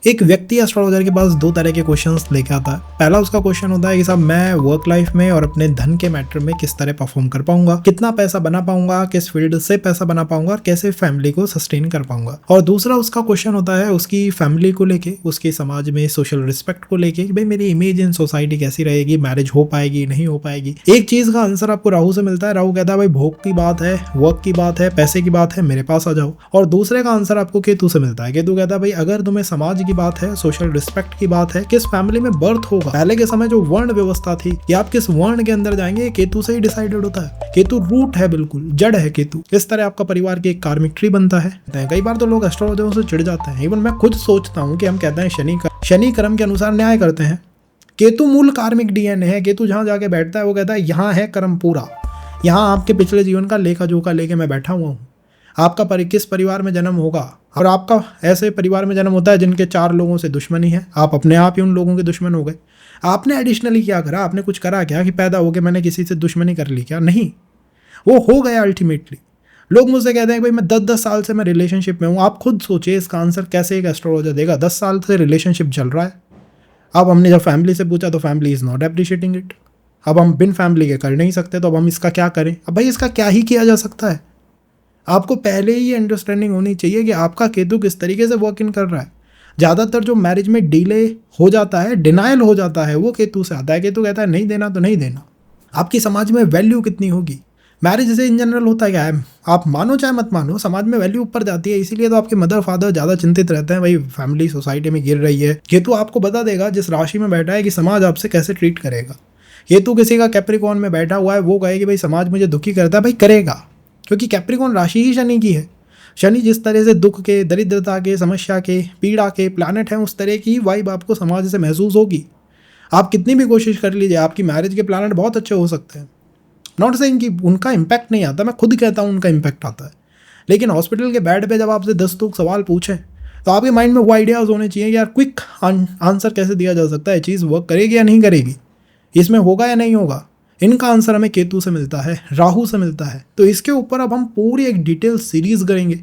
एक व्यक्ति एस्ट्रोलॉजर के पास दो तरह के क्वेश्चंस लेके आता है। पहला उसका क्वेश्चन होता है कि साहब मैं वर्क लाइफ में और अपने धन के मैटर में किस तरह परफॉर्म कर पाऊंगा, कितना पैसा बना पाऊंगा, किस फील्ड से पैसा बना पाऊंगा और कैसे फैमिली को सस्टेन कर पाऊंगा। और दूसरा उसका क्वेश्चन होता है उसकी फैमिली को लेके, उसके समाज में सोशल रिस्पेक्ट को लेके कि भाई मेरी इमेज इन सोसाइटी कैसी रहेगी, मैरिज हो पाएगी नहीं हो पाएगी। एक चीज का आंसर आपको राहु से मिलता है। राहु कहता है भाई भोग की बात है, वर्क की बात है, पैसे की बात है, मेरे पास आ जाओ। और दूसरे का आंसर आपको केतु से मिलता है। केतु कहता है भाई अगर तुम्हें समाज की बात है, सोशल रिस्पेक्ट की बात है, किस फैमिली में बर्थ होगा, पहले के समय जो वर्ण व्यवस्था थी कि आप किस वर्ण के अंदर जाएंगे, केतु से ही डिसाइडेड होता है। केतु रूट है, बिल्कुल जड़ है केतु। इस तरह आपका परिवार की एक कार्मिक ट्री बनता है। कई बार तो लोग एस्ट्रोलॉजरों से चिढ़ जाते हैं। इवन मैं खुद सोचता हूँ कि हम कहते हैं शनि क्रम के अनुसार न्याय करते हैं। केतु मूल कार्मिक डीएनए है। केतु जहां जाके बैठता है वो कहता है यहाँ है कर्म पूरा, यहाँ आपके पिछले जीवन का लेखा जोखा लेके मैं बैठा हुआ हूँ। आपका किस परिवार में जन्म होगा, और आपका ऐसे परिवार में जन्म होता है जिनके 4 लोगों से दुश्मनी है, आप अपने आप ही उन लोगों के दुश्मन हो गए। आपने एडिशनली क्या करा, आपने कुछ करा क्या कि पैदा हो के मैंने किसी से दुश्मनी कर ली क्या? नहीं, वो हो गया अल्टीमेटली। लोग मुझसे कहते हैं भाई मैं 10-10 साल से मैं रिलेशनशिप में हूँ। आप खुद सोचिए इसका आंसर कैसे एक एस्ट्रोलॉजर देगा। 10 साल से रिलेशनशिप चल रहा है। अब हमने जब फैमिली से पूछा तो family is not appreciating it. अब हम बिन फैमिली के कर नहीं सकते, तो अब हम इसका क्या करें? अब भाई इसका क्या ही किया जा सकता है? आपको पहले ही अंडरस्टैंडिंग होनी चाहिए कि आपका केतु किस तरीके से वर्क इन कर रहा है। ज़्यादातर जो मैरिज में डिले हो जाता है, डिनायल हो जाता है, वो केतु से आता है। केतु कहता है नहीं देना तो नहीं देना। आपकी समाज में वैल्यू कितनी होगी? मैरिज से इन जनरल होता है क्या है, आप मानो चाहे मत मानो, समाज में वैल्यू ऊपर जाती है। इसीलिए तो आपके मदर फादर ज़्यादा चिंतित रहते हैं भाई फैमिली सोसाइटी में गिर रही है। केतु आपको बता देगा जिस राशि में बैठा है कि समाज आपसे कैसे ट्रीट करेगा। केतु किसी का कैप्रिकॉर्न में बैठा हुआ है, वो कहे कि भाई समाज मुझे दुखी करता है, भाई करेगा, क्योंकि कैप्रिकॉर्न राशि ही शनि की है। शनि जिस तरह से दुख के, दरिद्रता के, समस्या के, पीड़ा के प्लैनेट हैं, उस तरह की वाइब आपको समाज से महसूस होगी। आप कितनी भी कोशिश कर लीजिए, आपकी मैरिज के प्लैनेट बहुत अच्छे हो सकते हैं, नॉट सेइंग कि उनका इम्पैक्ट नहीं आता, मैं खुद कहता हूँ उनका इम्पैक्ट आता है। लेकिन हॉस्पिटल के बेड पे जब आपसे 10 लोग सवाल पूछें तो आपके माइंड में वो आइडियाज़ होने चाहिए कि यार क्विक आंसर कैसे दिया जा सकता है, चीज़ वर्क करेगी या नहीं करेगी, इसमें होगा या नहीं होगा। इनका आंसर हमें केतु से मिलता है, राहु से मिलता है। तो इसके ऊपर अब हम पूरी एक डिटेल सीरीज़ करेंगे,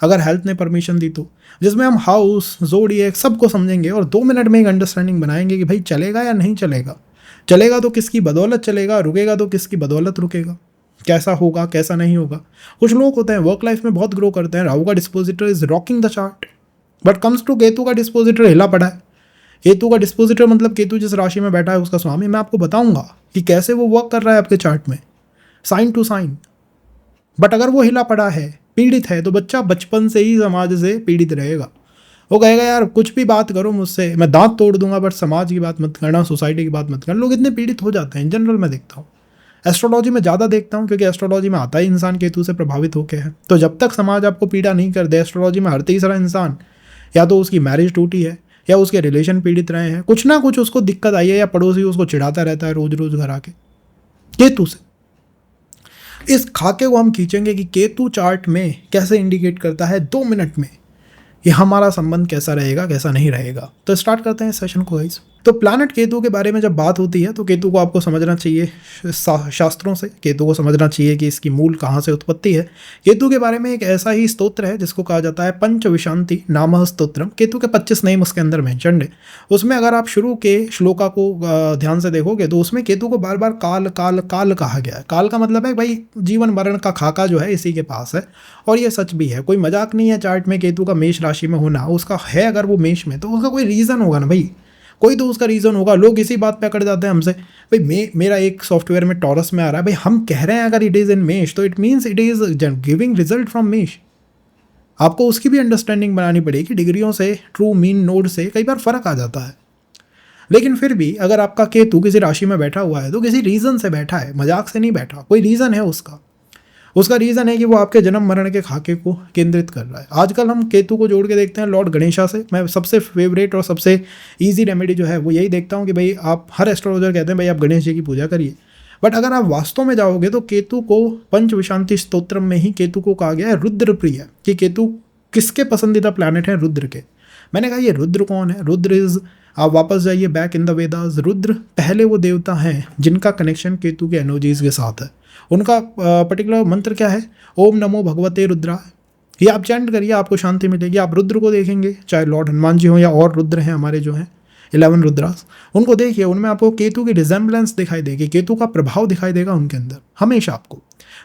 अगर हेल्थ ने परमिशन दी तो, जिसमें हम हाउस, ज़ोडिएक सबको समझेंगे और 2 मिनट में एक अंडरस्टैंडिंग बनाएंगे कि भाई चलेगा या नहीं चलेगा। चलेगा तो किसकी बदौलत चलेगा, रुकेगा तो किसकी बदौलत रुकेगा, कैसा होगा कैसा नहीं होगा। कुछ लोग होते हैं वर्क लाइफ में बहुत ग्रो करते हैं, राहु का dispositor is rocking the chart, but comes to Ketu का डिस्पोजिटर हिला पड़ा है। केतु का डिस्पोजिटर मतलब केतु जिस राशि में बैठा है उसका स्वामी। मैं आपको बताऊंगा कि कैसे वो वर्क कर रहा है आपके चार्ट में, साइन टू साइन। बट अगर वो हिला पड़ा है, पीड़ित है, तो बच्चा बचपन से ही समाज से पीड़ित रहेगा। वो कहेगा यार कुछ भी बात करो मुझसे, मैं दांत तोड़ दूंगा, बट समाज की बात मत करना, सोसाइटी की बात मत करना। लोग इतने पीड़ित हो जाते हैं। इन जनरल मैं देखता हूँ, एस्ट्रोलॉजी में ज़्यादा देखता हूँ, क्योंकि एस्ट्रोलॉजी में आता ही इंसान केतु से प्रभावित होकर है। तो जब तक समाज आपको पीड़ा नहीं कर दे, एस्ट्रोलॉजी में हर तीसरा इंसान या तो उसकी मैरिज टूटी है या उसके रिलेशन पीड़ित रहे हैं, कुछ ना कुछ उसको दिक्कत आई है, या पड़ोसी उसको चिढ़ाता रहता है रोज रोज घर आके केतु से। इस खाके को हम खींचेंगे कि केतु चार्ट में कैसे इंडिकेट करता है 2 मिनट में ये हमारा संबंध कैसा रहेगा कैसा नहीं रहेगा। तो स्टार्ट करते हैं सेशन को गाइस। तो प्लैनेट केतु के बारे में जब बात होती है तो केतु को आपको समझना चाहिए शास्त्रों से। केतु को समझना चाहिए कि इसकी मूल कहाँ से उत्पत्ति है। केतु के बारे में एक ऐसा ही स्तोत्र है जिसको कहा जाता है पंचविशांति नामः स्तोत्रम। केतु के 25 नेम उसके अंदर मेंशन्ड है। उसमें अगर आप शुरू के श्लोका को ध्यान से देखोगे तो उसमें केतु को बार बार काल काल काल कहा गया है। काल का मतलब है भाई जीवन मरण का खाका जो है इसी के पास है, और ये सच भी है, कोई मजाक नहीं है। चार्ट में केतु का मेष राशि में होना, उसका है अगर वो मेष में, तो उसका कोई रीज़न होगा ना भाई, कोई तो उसका रीज़न होगा। लोग इसी बात पे अकड़ जाते हैं हमसे, भाई मेरा एक सॉफ्टवेयर में टॉरस में आ रहा है, भाई हम कह रहे हैं अगर इट इज़ इन मेष तो it means it is giving result from मेष। आपको उसकी भी अंडरस्टैंडिंग बनानी पड़ेगी। डिग्रियों से, ट्रू मीन नोड से कई बार फ़र्क आ जाता है। लेकिन फिर भी अगर आपका केतु किसी राशि में बैठा हुआ है तो किसी रीज़न से बैठा है, मजाक से नहीं बैठा, कोई रीज़न है उसका। उसका रीज़न है कि वो आपके जन्म मरण के खाके को केंद्रित कर रहा है। आजकल हम केतु को जोड़ के देखते हैं लॉर्ड गणेशा से। मैं सबसे फेवरेट और सबसे इजी रेमेडी जो है वो यही देखता हूँ कि भाई आप, हर एस्ट्रोलॉजर कहते हैं भाई आप गणेश जी की पूजा करिए, बट अगर आप वास्तव में जाओगे तो केतु को पंचविशांति स्तोत्रम में ही केतु को कहा गया है रुद्र प्रिय, कि केतु किसके पसंदीदा प्लैनेट है, रुद्र के। मैंने कहा ये रुद्र कौन है? रुद्र इज, आप वापस जाइए back in the Vedas, Rudra पहले वो देवता हैं जिनका कनेक्शन केतु के एनर्जीज के साथ है। उनका पर्टिकुलर मंत्र क्या है? ओम नमो भगवते रुद्राय। ये आप चैंट करिए, आपको शांति मिलेगी। आप रुद्र को देखेंगे, चाहे लॉर्ड हनुमान जी हो या और रुद्र हैं हमारे जो हैं 11 रुद्रास, उनको देखिए, उनमें आपको केतु की रिजेम्बलेंस दिखाई देगी, केतु का प्रभाव दिखाई देगा उनके अंदर हमेशा आपको।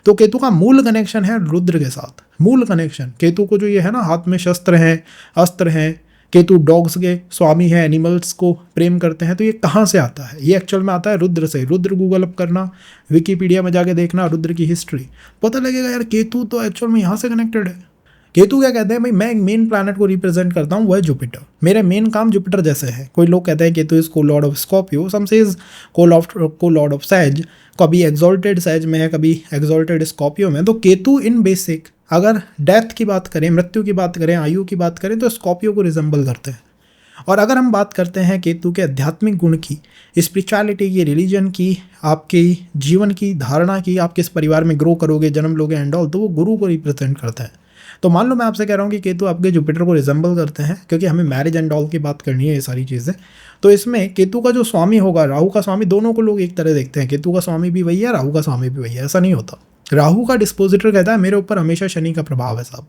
तो केतु का मूल कनेक्शन है रुद्र के साथ, मूल कनेक्शन केतु को जो ये है ना, हाथ में शस्त्र हैं, अस्त्र हैं, केतु डॉग्स के स्वामी है, एनिमल्स को प्रेम करते हैं। तो ये कहाँ से आता है? ये एक्चुअल में आता है रुद्र से। रुद्र गूगल अप करना, विकीपीडिया में जाके देखना रुद्र की हिस्ट्री, पता लगेगा यार केतु तो एक्चुअल में यहाँ से कनेक्टेड है। केतु क्या कहते हैं भाई, मैं एक मेन प्लैनेट को रिप्रेजेंट करता हूँ, वो है जुपिटर। मेरे मेन काम जुपिटर जैसे है। कोई लोग कहते हैं Ketu is co lord of Scorpio, some says co lord of Sag, कभी एक्सॉल्टेड सैज में है, कभी एक्सॉल्टेड स्कॉर्पियो में। तो केतु इन बेसिक अगर डेथ की बात करें, मृत्यु की बात करें, आयु की बात करें, तो स्कॉर्पियो को रिजेंबल करते हैं। और अगर हम बात करते हैं केतु के आध्यात्मिक गुण की, स्पिरिचुअलिटी की, रिलीजन की, आपके जीवन की धारणा की, आप किस परिवार में ग्रो करोगे, जन्म लोगे एंड ऑल, तो वो गुरु को रिप्रेजेंट करते हैं। तो मान लो मैं आपसे कह रहा हूँ कि केतु आपके जुपिटर को रिजेंबल करते हैं, क्योंकि हमें मैरिज एंड ऑल की बात करनी है, ये सारी चीज़ें। तो इसमें केतु का जो स्वामी होगा, राहु का स्वामी, दोनों को लोग एक तरह देखते हैं। केतु का स्वामी भी वही है, राहु का स्वामी भी वही है, ऐसा नहीं होता। राहु का डिस्पोजिटर कहता है मेरे ऊपर हमेशा शनि का प्रभाव है साहब,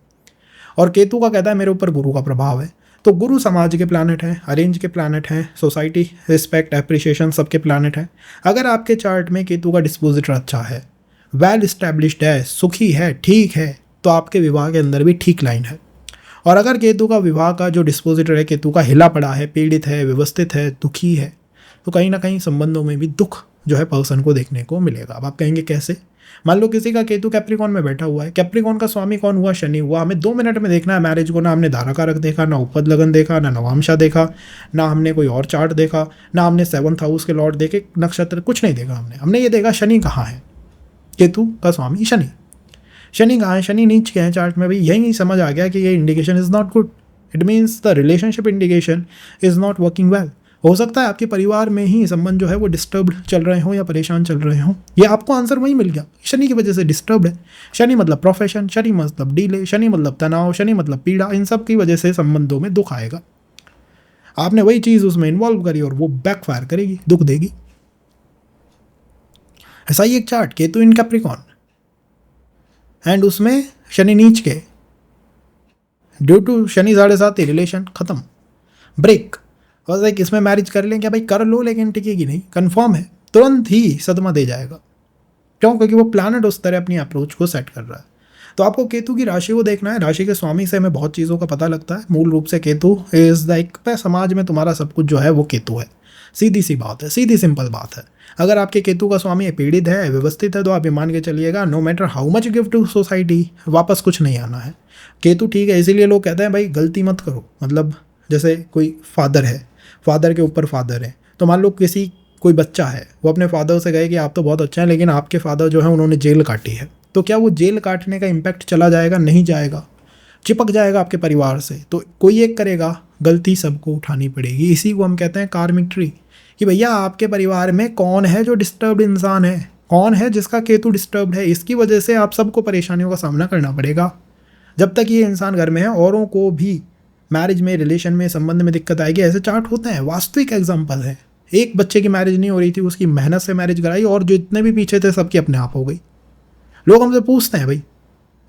और केतु का कहता है मेरे ऊपर गुरु का प्रभाव है। तो गुरु समाज के प्लैनेट हैं, अरेंज के प्लैनेट हैं, सोसाइटी, रिस्पेक्ट, एप्रिशिएशन सबके प्लैनेट हैं। अगर आपके चार्ट में केतु का डिस्पोजिटर अच्छा है, वेल इस्टेब्लिश्ड है, सुखी है, ठीक है, तो आपके विवाह के अंदर भी ठीक लाइन है। और अगर केतु का विवाह का जो डिस्पोजिटर है केतु का हिला पड़ा है, पीड़ित है, व्यवस्थित है, दुखी है, तो कहीं ना कहीं संबंधों में भी दुख जो है पर्सन को देखने को मिलेगा। अब आप कहेंगे कैसे? मान लो किसी का केतु कैप्रिकॉन में बैठा हुआ है, कैप्रिकॉन का स्वामी कौन हुआ? शनि हुआ। हमें 2 मिनट में देखना है मैरिज को, ना हमने धारा कारक देखा, ना उपद लगन देखा, ना नवांशा देखा, ना हमने कोई और चार्ट देखा, ना हमने 7th हाउस के लॉर्ड देखे, नक्षत्र, कुछ नहीं देखा हमने ये देखा शनि कहाँ है, केतु का स्वामी शनि। शनि कहाँ है? शनि नीच के हैं चार्ट में भाई। यही समझ आ गया कि ये indication is not good. It means the relationship indication is not working well. हो सकता है आपके परिवार में ही संबंध जो है वो डिस्टर्ब्ड चल रहे हों या परेशान चल रहे हों। ये आपको आंसर वही मिल गया, शनि की वजह से डिस्टर्ब्ड है। शनि मतलब प्रोफेशन, शनि मतलब डीले, शनि मतलब तनाव, शनि मतलब पीड़ा, इन सब की वजह से संबंधों में दुख आएगा। आपने वही चीज़ उसमें इन्वॉल्व करी और वो बैकफायर करेगी, दुख देगी। ऐसा ही एक chart, Ketu in Capricorn and उसमें शनि नीच के, ड्यू टू शनि 7.5 रिलेशन खत्म, ब्रेक। और लाइक इसमें मैरिज कर लें क्या? भाई कर लो, लेकिन टिकेगी नहीं, कंफर्म है, तुरंत ही सदमा दे जाएगा। क्यों? क्योंकि वो प्लैनेट उस तरह अपनी अप्रोच को सेट कर रहा है। तो आपको केतु की राशि को देखना है। राशि के स्वामी से हमें बहुत चीज़ों का पता लगता है। मूल रूप से केतु इज लाइक समाज में तुम्हारा सब कुछ जो है वो केतु है। सीधी सी बात है, सीधी सिंपल बात है। अगर आपके केतु का स्वामी पीड़ित है, व्यवस्थित है, तो आप ये मान के चलिएगा no matter how much give to society, वापस कुछ नहीं आना है। केतु ठीक है, इसीलिए लोग कहते हैं भाई गलती मत करो। मतलब जैसे कोई फादर है, फादर के ऊपर फादर है, तो मान लो कोई बच्चा है, वो अपने फादर से कहे कि आप तो बहुत अच्छा है, लेकिन आपके फादर जो है उन्होंने जेल काटी है, तो क्या वो जेल काटने का इम्पैक्ट चला जाएगा? नहीं जाएगा, चिपक जाएगा आपके परिवार से। तो कोई एक करेगा, गलती सबको उठानी पड़ेगी। इसी को हम कहते हैं कार्मिक ट्री, कि भैया आपके परिवार में कौन है जो डिस्टर्ब्ड इंसान है, कौन है जिसका केतु डिस्टर्ब्ड है, इसकी वजह से आप सबको परेशानियों का सामना करना पड़ेगा। जब तक ये इंसान घर में है, औरों को भी मैरिज में, रिलेशन में, संबंध में दिक्कत आएगी। ऐसे चार्ट होते हैं, वास्तविक एग्जाम्पल है। एक बच्चे की मैरिज नहीं हो रही थी, उसकी मेहनत से मैरिज कराई, और जो इतने भी पीछे थे सबकी अपने आप हो गई। लोग हमसे पूछते हैं भाई,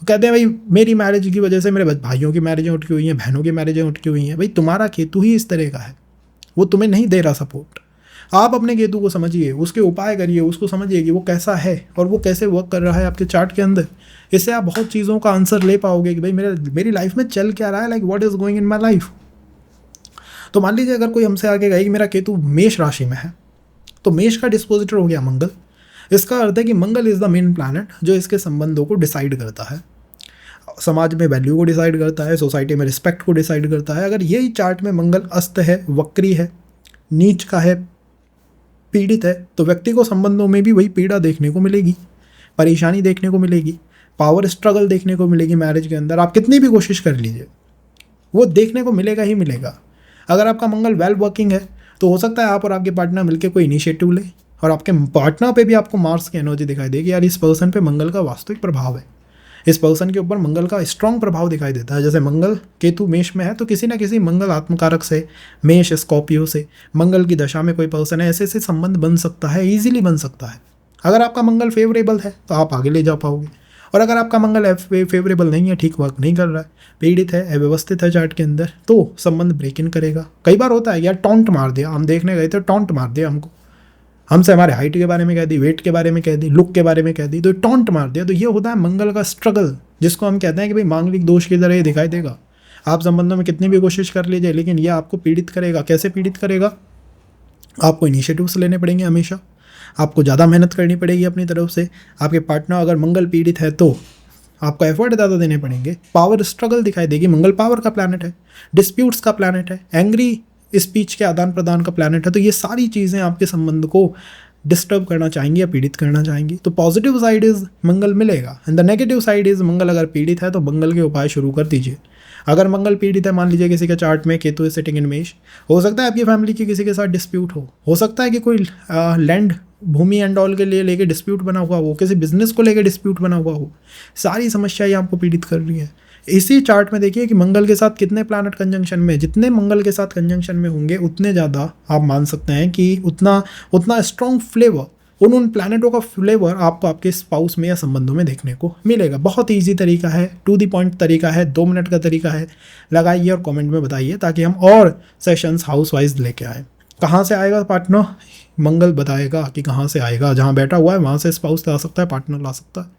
कहते हैं भाई मेरी मैरिज की वजह से मेरे भाइयों की मैरिजें उठकी हुई हैं, बहनों की मैरिजें उठकी हुई हैं। भाई तुम्हारा केतु ही इस तरह का है, वो तुम्हें नहीं दे रहा सपोर्ट। आप अपने केतु को समझिए, उसके उपाय करिए, उसको समझिए कि वो कैसा है और वो कैसे वर्क कर रहा है आपके चार्ट के अंदर। इससे आप बहुत चीज़ों का आंसर ले पाओगे कि भाई मेरी लाइफ में चल क्या रहा है, like what is going in my life. तो मान लीजिए अगर कोई हमसे आगे गई कि मेरा केतु मेष राशि में है, तो मेष का डिस्पोजिटर हो गया मंगल। इसका अर्थ है कि मंगल इज़ द मेन प्लैनेट जो इसके संबंधों को डिसाइड करता है, समाज में वैल्यू को डिसाइड करता है, सोसाइटी में रिस्पेक्ट को डिसाइड करता है। अगर यही चार्ट में मंगल अस्त है, वक्री है, नीच का है, पीड़ित है, तो व्यक्ति को संबंधों में भी वही पीड़ा देखने को मिलेगी, परेशानी देखने को मिलेगी, पावर स्ट्रगल देखने को मिलेगी। मैरिज के अंदर आप कितनी भी कोशिश कर लीजिए, वो देखने को मिलेगा ही मिलेगा। अगर आपका मंगल वेल वर्किंग है, तो हो सकता है आप और आपके पार्टनर मिलकर कोई इनिशिएटिव ले, और आपके पार्टनर पे भी आपको मार्स की एनर्जी दिखाई देगी, यार इस पर्सन पे मंगल का वास्तविक प्रभाव है, इस पर्सन के ऊपर मंगल का स्ट्रॉन्ग प्रभाव दिखाई देता है। जैसे मंगल केतु मेष में है, तो किसी ना किसी मंगल आत्मकारक से, मेष स्कॉर्पियो से, मंगल की दशा में कोई पर्सन है, ऐसे ऐसे संबंध बन सकता है, ईजिली बन सकता है। अगर आपका मंगल फेवरेबल है तो आप आगे ले जा पाओगे, और अगर आपका मंगल फेवरेबल नहीं है, ठीक वर्क नहीं कर रहा है, पीड़ित है, अव्यवस्थित है चार्ट के अंदर, तो संबंध ब्रेक इन करेगा। कई बार होता है यार, टॉन्ट मार दिया, हम देखने गए थे टॉन्ट मार दिया हमको, हमसे हमारे हाइट के बारे में कह दी, वेट के बारे में कह दी, लुक के बारे में कह दी, तो टॉन्ट मार दिया। तो ये होता है मंगल का स्ट्रगल, जिसको हम कहते हैं कि भाई मांगलिक दोष की तरह ये दिखाई देगा। आप संबंधों में कितनी भी कोशिश कर लीजिए, लेकिन ये आपको पीड़ित करेगा। कैसे पीड़ित करेगा? आपको इनिशिएटिव्स लेने पड़ेंगे हमेशा, आपको ज़्यादा मेहनत करनी पड़ेगी अपनी तरफ से। आपके पार्टनर अगर मंगल पीड़ित है तो आपको एफर्ट ज़्यादा देने पड़ेंगे। पावर स्ट्रगल दिखाई देगी। मंगल पावर का प्लैनेट है, डिस्प्यूट्स का प्लैनेट है, एंग्री स्पीच के आदान प्रदान का प्लैनेट है। तो ये सारी चीज़ें आपके संबंध को डिस्टर्ब करना चाहेंगी या पीड़ित करना चाहेंगी। तो पॉजिटिव साइड इज़ मंगल मिलेगा, and the negative side is Mangal अगर पीड़ित है तो मंगल के उपाय शुरू कर दीजिए। अगर मंगल पीड़ित है, मान लीजिए किसी के चार्ट में केतु इज सिटिंग इन मेष, हो सकता है आपकी फैमिली की किसी के साथ डिस्प्यूट हो सकता है कि कोई लैंड भूमि एंड ऑल के लिए लेके डिस्प्यूट बना हुआ हो, किसी बिजनेस को लेके डिस्प्यूट बना हुआ हो। सारी समस्याएं आपको पीड़ित कर रही है। इसी चार्ट में देखिए कि मंगल के साथ कितने प्लैनेट कंजंक्शन में, जितने मंगल के साथ कंजंक्शन में होंगे उतने ज़्यादा आप मान सकते हैं कि उतना स्ट्रॉन्ग फ्लेवर, उन प्लैनेटों का फ्लेवर आपको आपके स्पाउस में या संबंधों में देखने को मिलेगा। बहुत ईजी तरीका है, टू दी पॉइंट तरीका है, 2 मिनट का तरीका है। लगाइए और कमेंट में बताइए ताकि हम और सेशंस हाउस वाइज लेके आए। कहाँ से आएगा पार्टनर? मंगल बताएगा कि कहाँ से आएगा। जहाँ बैठा हुआ है वहाँ से स्पाउस ला सकता है, पार्टनर ला सकता है।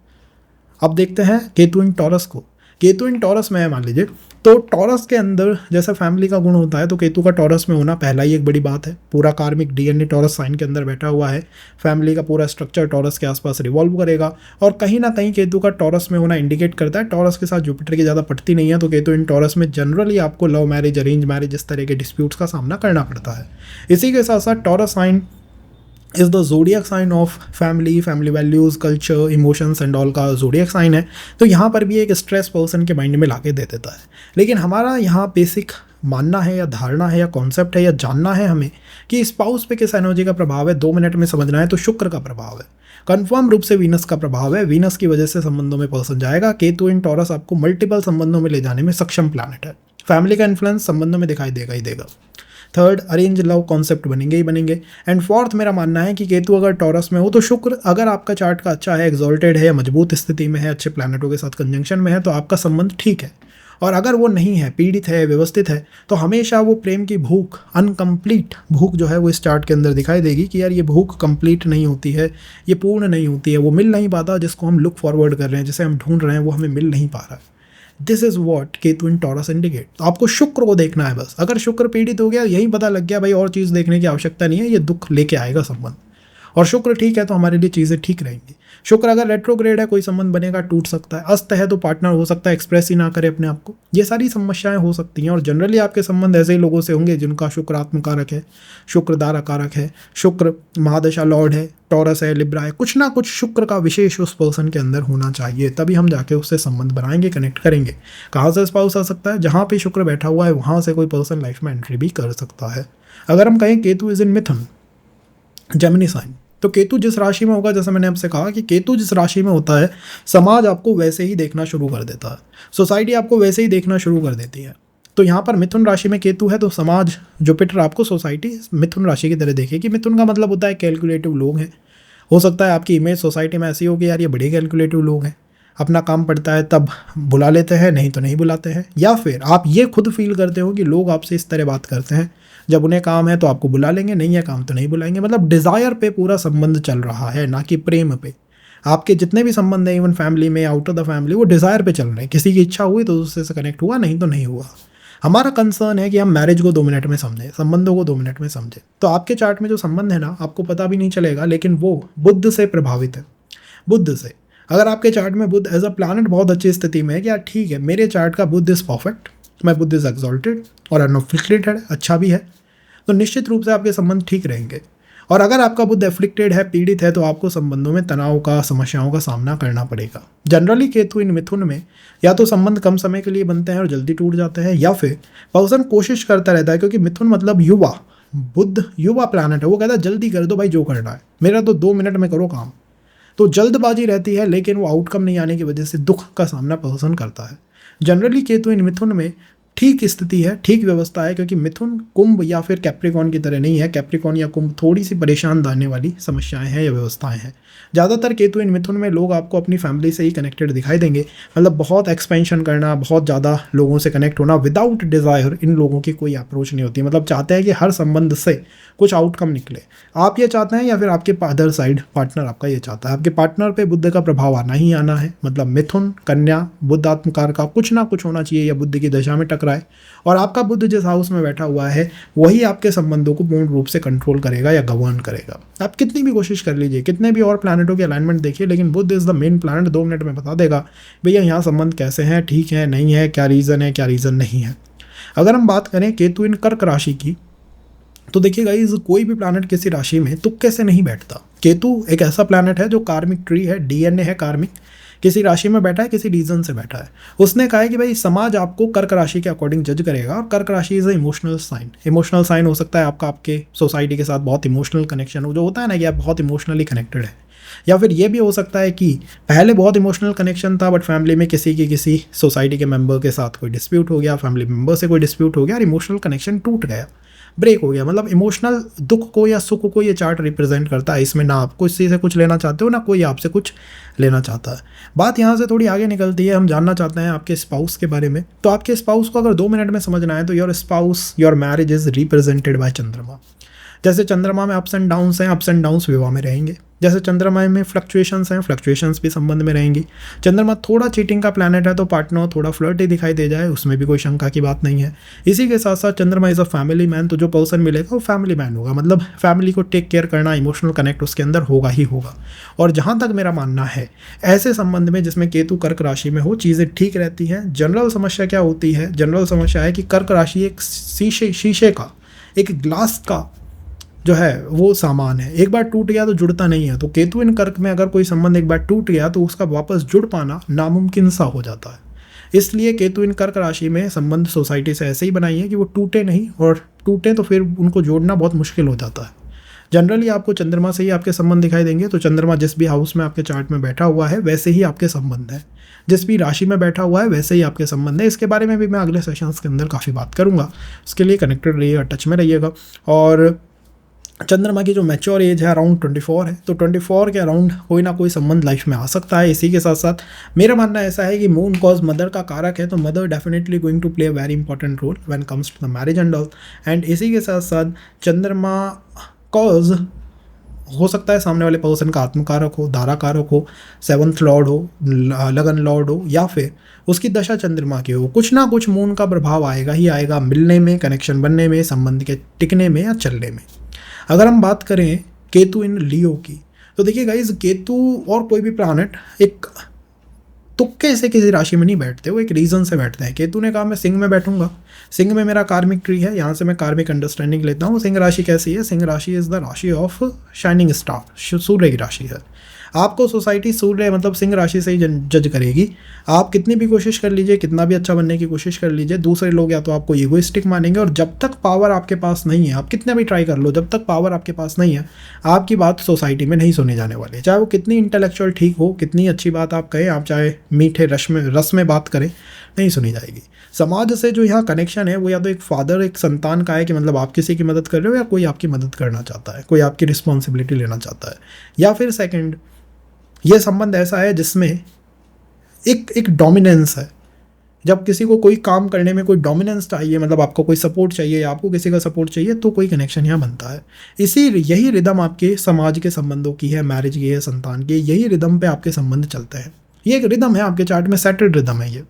अब देखते हैं केतु इन टॉरस को। केतु इन टॉरस में है मान लीजिए, तो टॉरस के अंदर जैसा फैमिली का गुण होता है, तो केतु का टॉरस में होना पहला ही एक बड़ी बात है। पूरा कार्मिक डीएनए टॉरस साइन के अंदर बैठा हुआ है, फैमिली का पूरा स्ट्रक्चर टॉरस के आसपास रिवॉल्व करेगा। और कहीं ना कहीं केतु का टॉरस में होना इंडिकेट करता है टॉरस के साथ जुपिटर की ज़्यादा पटती नहीं है, तो केतु इन टॉरस में जनरली आपको लव मैरिज, अरेंज मैरिज, इस तरह के डिस्प्यूट्स का सामना करना पड़ता है। इसी के साथ साथ Taurus sign is the zodiac sign of family values, culture, emotions and all का जोडियक साइन है। तो यहाँ पर भी एक स्ट्रेस पर्सन के माइंड में लाके दे देता है। लेकिन हमारा यहाँ बेसिक मानना है या धारणा है या कॉन्सेप्ट है या जानना है हमें कि स्पाउस पे किस एनर्जी का प्रभाव है। 2 मिनट में समझना है तो शुक्र का प्रभाव है, कन्फर्म रूप से वीनस का प्रभाव है। वीनस की वजह से संबंधों में पर्सन जाएगा। केतु इन टॉरस आपको मल्टीपल संबंधों में ले जाने में सक्षम प्लैनेट है। फैमिली का इन्फ्लुएंस संबंधों में दिखाई देगा ही देगा। थर्ड, अरेंज लव कॉन्सेप्ट बनेंगे ही बनेंगे। एंड फोर्थ, मेरा मानना है कि केतु अगर टॉरस में हो तो शुक्र अगर आपका चार्ट का अच्छा है, एक्सॉल्टेड है, मजबूत स्थिति में है, अच्छे प्लैनेटों के साथ कंजंक्शन में है, तो आपका संबंध ठीक है। और अगर वो नहीं है, पीड़ित है, व्यवस्थित है, तो हमेशा वो प्रेम की भूख, अनकम्प्लीट भूख जो है वो इस चार्ट के अंदर दिखाई देगी कि यार ये भूख कंप्लीट नहीं होती है, ये पूर्ण नहीं होती है, वो मिल नहीं पाता जिसको हम लुक फॉरवर्ड कर रहे हैं, जिसे हम ढूंढ रहे हैं, वो हमें मिल नहीं पा रहा है। This is what Ketu in taurus indicate. तो आपको शुक्र को देखना है बस। अगर शुक्र पीड़ित हो गया, यही पता लग गया भाई, और चीज़ देखने की आवश्यकता नहीं है, ये दुख लेके आएगा संबंध। और शुक्र ठीक है तो हमारे लिए चीज़ें ठीक रहेंगी। शुक्र अगर रेट्रोग्रेड है, कोई संबंध बनेगा, टूट सकता है। अस्त है तो पार्टनर हो सकता है एक्सप्रेस ही ना करे अपने आप को। ये सारी समस्याएं हो सकती हैं। और जनरली आपके संबंध ऐसे ही लोगों से होंगे जिनका शुक्र आत्मकारक है, शुक्र दाराकारक है, शुक्र महादशा लॉर्ड है, टॉरस है, लिब्रा है। कुछ ना कुछ शुक्र का विशेष उस पर्सन के अंदर होना चाहिए, तभी हम जाके उससे संबंध बनाएंगे, कनेक्ट करेंगे। कहाँ से स्पाउस आ सकता है? जहाँ पे शुक्र बैठा हुआ है वहाँ से कोई पर्सन लाइफ में एंट्री भी कर सकता है। अगर हम कहें Ketu is in Mithun, Gemini sign, तो केतु जिस राशि में होगा, जैसे मैंने आपसे कहा कि केतु जिस राशि में होता है, समाज आपको वैसे ही देखना शुरू कर देता है, सोसाइटी आपको वैसे ही देखना शुरू कर देती है। तो यहाँ पर मिथुन राशि में केतु है तो समाज, जुपिटर आपको सोसाइटी मिथुन राशि की तरह देखेगी। मिथुन का मतलब होता है कैलकुलेटिव लोग हैं। हो सकता है आपकी इमेज सोसाइटी में ऐसी हो कि यार ये बड़े कैलकुलेटिव लोग हैं, अपना काम पड़ता है तब बुला लेते हैं, नहीं तो नहीं बुलाते हैं। या फिर आप ये खुद फील करते हो कि लोग आपसे इस तरह बात करते हैं, जब उन्हें काम है तो आपको बुला लेंगे, नहीं है काम तो नहीं बुलाएंगे। मतलब डिज़ायर पे पूरा संबंध चल रहा है, ना कि प्रेम पे। आपके जितने भी संबंध हैं, इवन फैमिली में, आउट ऑफ द फैमिली, वो डिज़ायर पे चल रहे हैं। किसी की इच्छा हुई तो उससे से कनेक्ट हुआ, नहीं तो नहीं हुआ। हमारा कंसर्न है कि हम मैरिज को 2 मिनट में समझें, संबंधों को 2 मिनट में समझें। तो आपके चार्ट में जो संबंध है ना, आपको पता भी नहीं चलेगा, लेकिन वो बुध से प्रभावित है। बुध से, अगर आपके चार्ट में बुध एज अ प्लैनेट बहुत अच्छी स्थिति में है कि यार ठीक है, मेरे चार्ट का बुध इज़ परफेक्ट, मैं बुध इज़ एक्सॉल्टेड और अनअफ्लिक्टेड, अच्छा भी है, तो निश्चित रूप से आपके संबंध ठीक रहेंगे। और अगर आपका बुध एफ्लिक्टेड है, पीड़ित है, तो आपको संबंधों में तनाव का, समस्याओं का सामना करना पड़ेगा। जनरली केतु इन मिथुन में या तो संबंध कम समय के लिए बनते हैं और जल्दी टूट जाते हैं, या फिर पर्सन कोशिश करता रहता है, क्योंकि मिथुन मतलब युवा, बुध युवा प्लैनेट है, वो कहता है जल्दी कर दो भाई जो करना है, मेरा तो 2 मिनट में करो काम। तो जल्दबाजी रहती है, लेकिन वो आउटकम नहीं आने की वजह से दुख का सामना पर्सन करता है। जनरली केतु इन मिथुन में ठीक स्थिति है, ठीक व्यवस्था है, क्योंकि मिथुन कुंभ या फिर कैप्रिकॉन की तरह नहीं है। कैप्रिकॉन या कुंभ थोड़ी सी परेशान दाने वाली समस्याएं हैं या व्यवस्थाएं हैं। ज़्यादातर केतु इन मिथुन में लोग आपको अपनी फैमिली से ही कनेक्टेड दिखाई देंगे। मतलब बहुत एक्सपेंशन करना, बहुत ज़्यादा लोगों से कनेक्ट होना विदाउट डिज़ायर, इन लोगों की कोई अप्रोच नहीं होती। मतलब चाहते हैं कि हर संबंध से कुछ आउटकम निकले। आप ये चाहते हैं या फिर आपके अदर साइड पार्टनर आपका ये चाहता है। आपके पार्टनर पे बुध का प्रभाव आना ही आना है। मतलब मिथुन कन्या बुध आत्मकार का कुछ ना कुछ होना चाहिए या बुध की दशा में टकराए, और आपका बुध जिस हाउस में बैठा हुआ है वही आपके संबंधों को पूर्ण रूप से कंट्रोल करेगा या गवर्न करेगा। आप कितनी भी कोशिश कर लीजिए, कितने भी और प्लैनेटों की अलाइनमेंट देखिए, लेकिन Budh is the main planet 2 minute में बता देगा भैया यहाँ संबंध कैसे हैं, ठीक है नहीं है, क्या रीज़न है क्या रीज़न नहीं है। अगर हम बात करें केतु इन कर्क राशि की, तो देखिए गाइस, कोई भी प्लैनेट किसी राशि में तुक्के से नहीं बैठता। केतु एक ऐसा प्लैनेट है जो कार्मिक ट्री है, डीएनए है कार्मिक, किसी राशि में बैठा है, किसी रीजन से बैठा है। उसने कहा है कि भाई समाज आपको कर्क राशि के अकॉर्डिंग जज करेगा, और Karka rashi is a emotional sign. Emotional sign हो सकता है आपका आपके सोसाइटी के साथ बहुत इमोशनल कनेक्शन हो, जो होता है ना कि आप बहुत इमोशनली कनेक्टेड है। या फिर ये भी हो सकता है कि पहले बहुत इमोशनल कनेक्शन था, बट फैमिली में किसी सोसाइटी के मेंबर के साथ कोई डिस्प्यूट हो गया, फैमिली मेंबर से कोई डिस्प्यूट हो गया और इमोशनल कनेक्शन टूट गया, ब्रेक हो गया। मतलब इमोशनल दुख को या सुख को ये चार्ट रिप्रेजेंट करता है। इसमें ना आप किसी से कुछ लेना चाहते हो, ना कोई आपसे कुछ लेना चाहता है। बात यहाँ से थोड़ी आगे निकलती है, हम जानना चाहते हैं आपके स्पाउस के बारे में। तो आपके स्पाउस को अगर 2 मिनट में समझना है तो your spouse, your marriage is represented by चंद्रमा। जैसे चंद्रमा में अप्स एंड डाउन्स हैं, अप्स एंड डाउन्स विवाह में रहेंगे। जैसे चंद्रमा में फ्लक्चुएशंस हैं, फ्लक्चुएशंस भी संबंध में रहेंगी। चंद्रमा थोड़ा चीटिंग का प्लैनेट है, तो पार्टनर थोड़ा फ्लर्टी दिखाई दे जाए, उसमें भी कोई शंका की बात नहीं है। इसी के साथ साथ चंद्रमा इज अ फैमिली मैन, तो जो पर्सन मिलेगा वो फैमिली मैन होगा। मतलब फैमिली को टेक केयर करना, इमोशनल कनेक्ट उसके अंदर होगा ही होगा। और जहाँ तक मेरा मानना है, ऐसे संबंध में जिसमें केतु कर्क राशि में हो, चीज़ें ठीक रहती हैं। जनरल समस्या क्या होती है? जनरल समस्या है कि कर्क राशि एक शीशे का, एक ग्लास का जो है वो सामान है, एक बार टूट गया तो जुड़ता नहीं है। तो केतु इन कर्क में अगर कोई संबंध एक बार टूट गया तो उसका वापस जुड़ पाना नामुमकिन सा हो जाता है। इसलिए केतु इन कर्क राशि में संबंध सोसाइटी से ऐसे ही बनाई है कि वो टूटे नहीं, और टूटे तो फिर उनको जोड़ना बहुत मुश्किल हो जाता है। जनरली आपको चंद्रमा से ही आपके संबंध दिखाई देंगे। तो चंद्रमा जिस भी हाउस में आपके चार्ट में बैठा हुआ है वैसे ही आपके संबंध है, जिस भी राशि में बैठा हुआ है वैसे ही आपके संबंध है। इसके बारे में भी मैं अगले सेशंस के अंदर काफ़ी बात करूँगा। उसके लिए कनेक्टेड रहिएगा, टच में रहिएगा। और चंद्रमा की जो मैच्योर एज है अराउंड 24 है, तो 24 के अराउंड कोई ना कोई संबंध लाइफ में आ सकता है। इसी के साथ साथ मेरा मानना ऐसा है कि मून कॉज मदर का कारक है, तो mother definitely going to play a very important role when comes to the marriage and all. And इसी के साथ साथ चंद्रमा कॉज हो सकता है सामने वाले पर्सन का आत्मकारक हो, दारा कारक हो, 7th लॉर्ड हो, लगन लॉर्ड हो, या फिर उसकी दशा चंद्रमा की हो। कुछ ना कुछ मून का प्रभाव आएगा ही आएगा, मिलने में, कनेक्शन बनने में, संबंध के टिकने में या चलने में। अगर हम बात करें केतु इन लियो की, तो देखिए गाइज, केतु और कोई भी प्लैनेट एक तुक्के से किसी राशि में नहीं बैठते, वो एक रीज़न से बैठते हैं। केतु ने कहा मैं सिंह में बैठूंगा, सिंह में मेरा कार्मिक ट्री है, यहाँ से मैं कार्मिक अंडरस्टैंडिंग लेता हूँ। सिंह राशि कैसी है? सिंह राशि इज द राशि ऑफ शाइनिंग स्टार, सूर्य की राशि है। आपको सोसाइटी सूर्य मतलब सिंह राशि से ही जज करेगी। आप कितनी भी कोशिश कर लीजिए, कितना भी अच्छा बनने की कोशिश कर लीजिए, दूसरे लोग या तो आपको ईगोइस्टिक मानेंगे, और जब तक पावर आपके पास नहीं है, आप कितना भी ट्राई कर लो, जब तक पावर आपके पास नहीं है, आपकी बात सोसाइटी में नहीं सुनी जाने वाली। चाहे वो कितनी इंटेलेक्चुअल ठीक हो, कितनी अच्छी बात आप कहें, आप चाहे मीठे रस में बात करें, नहीं सुनी जाएगी। समाज से जो यहाँ कनेक्शन है वो या तो एक फादर एक संतान का है कि मतलब आप किसी की मदद कर रहे हो, या कोई आपकी मदद करना चाहता है, कोई आपकी रिस्पॉन्सिबिलिटी लेना चाहता है। या फिर सेकंड, ये संबंध ऐसा है जिसमें एक डोमिनेंस है। जब किसी को कोई काम करने में कोई डोमिनेंस चाहिए, मतलब आपको कोई सपोर्ट चाहिए या आपको किसी का सपोर्ट चाहिए, तो कोई कनेक्शन यहाँ बनता है। यही रिदम आपके समाज के संबंधों की है, मैरिज की है, संतान की, यही रिदम पे आपके संबंध चलते हैं। ये एक रिदम है आपके चार्ट में, सेटल्ड रिदम है। ये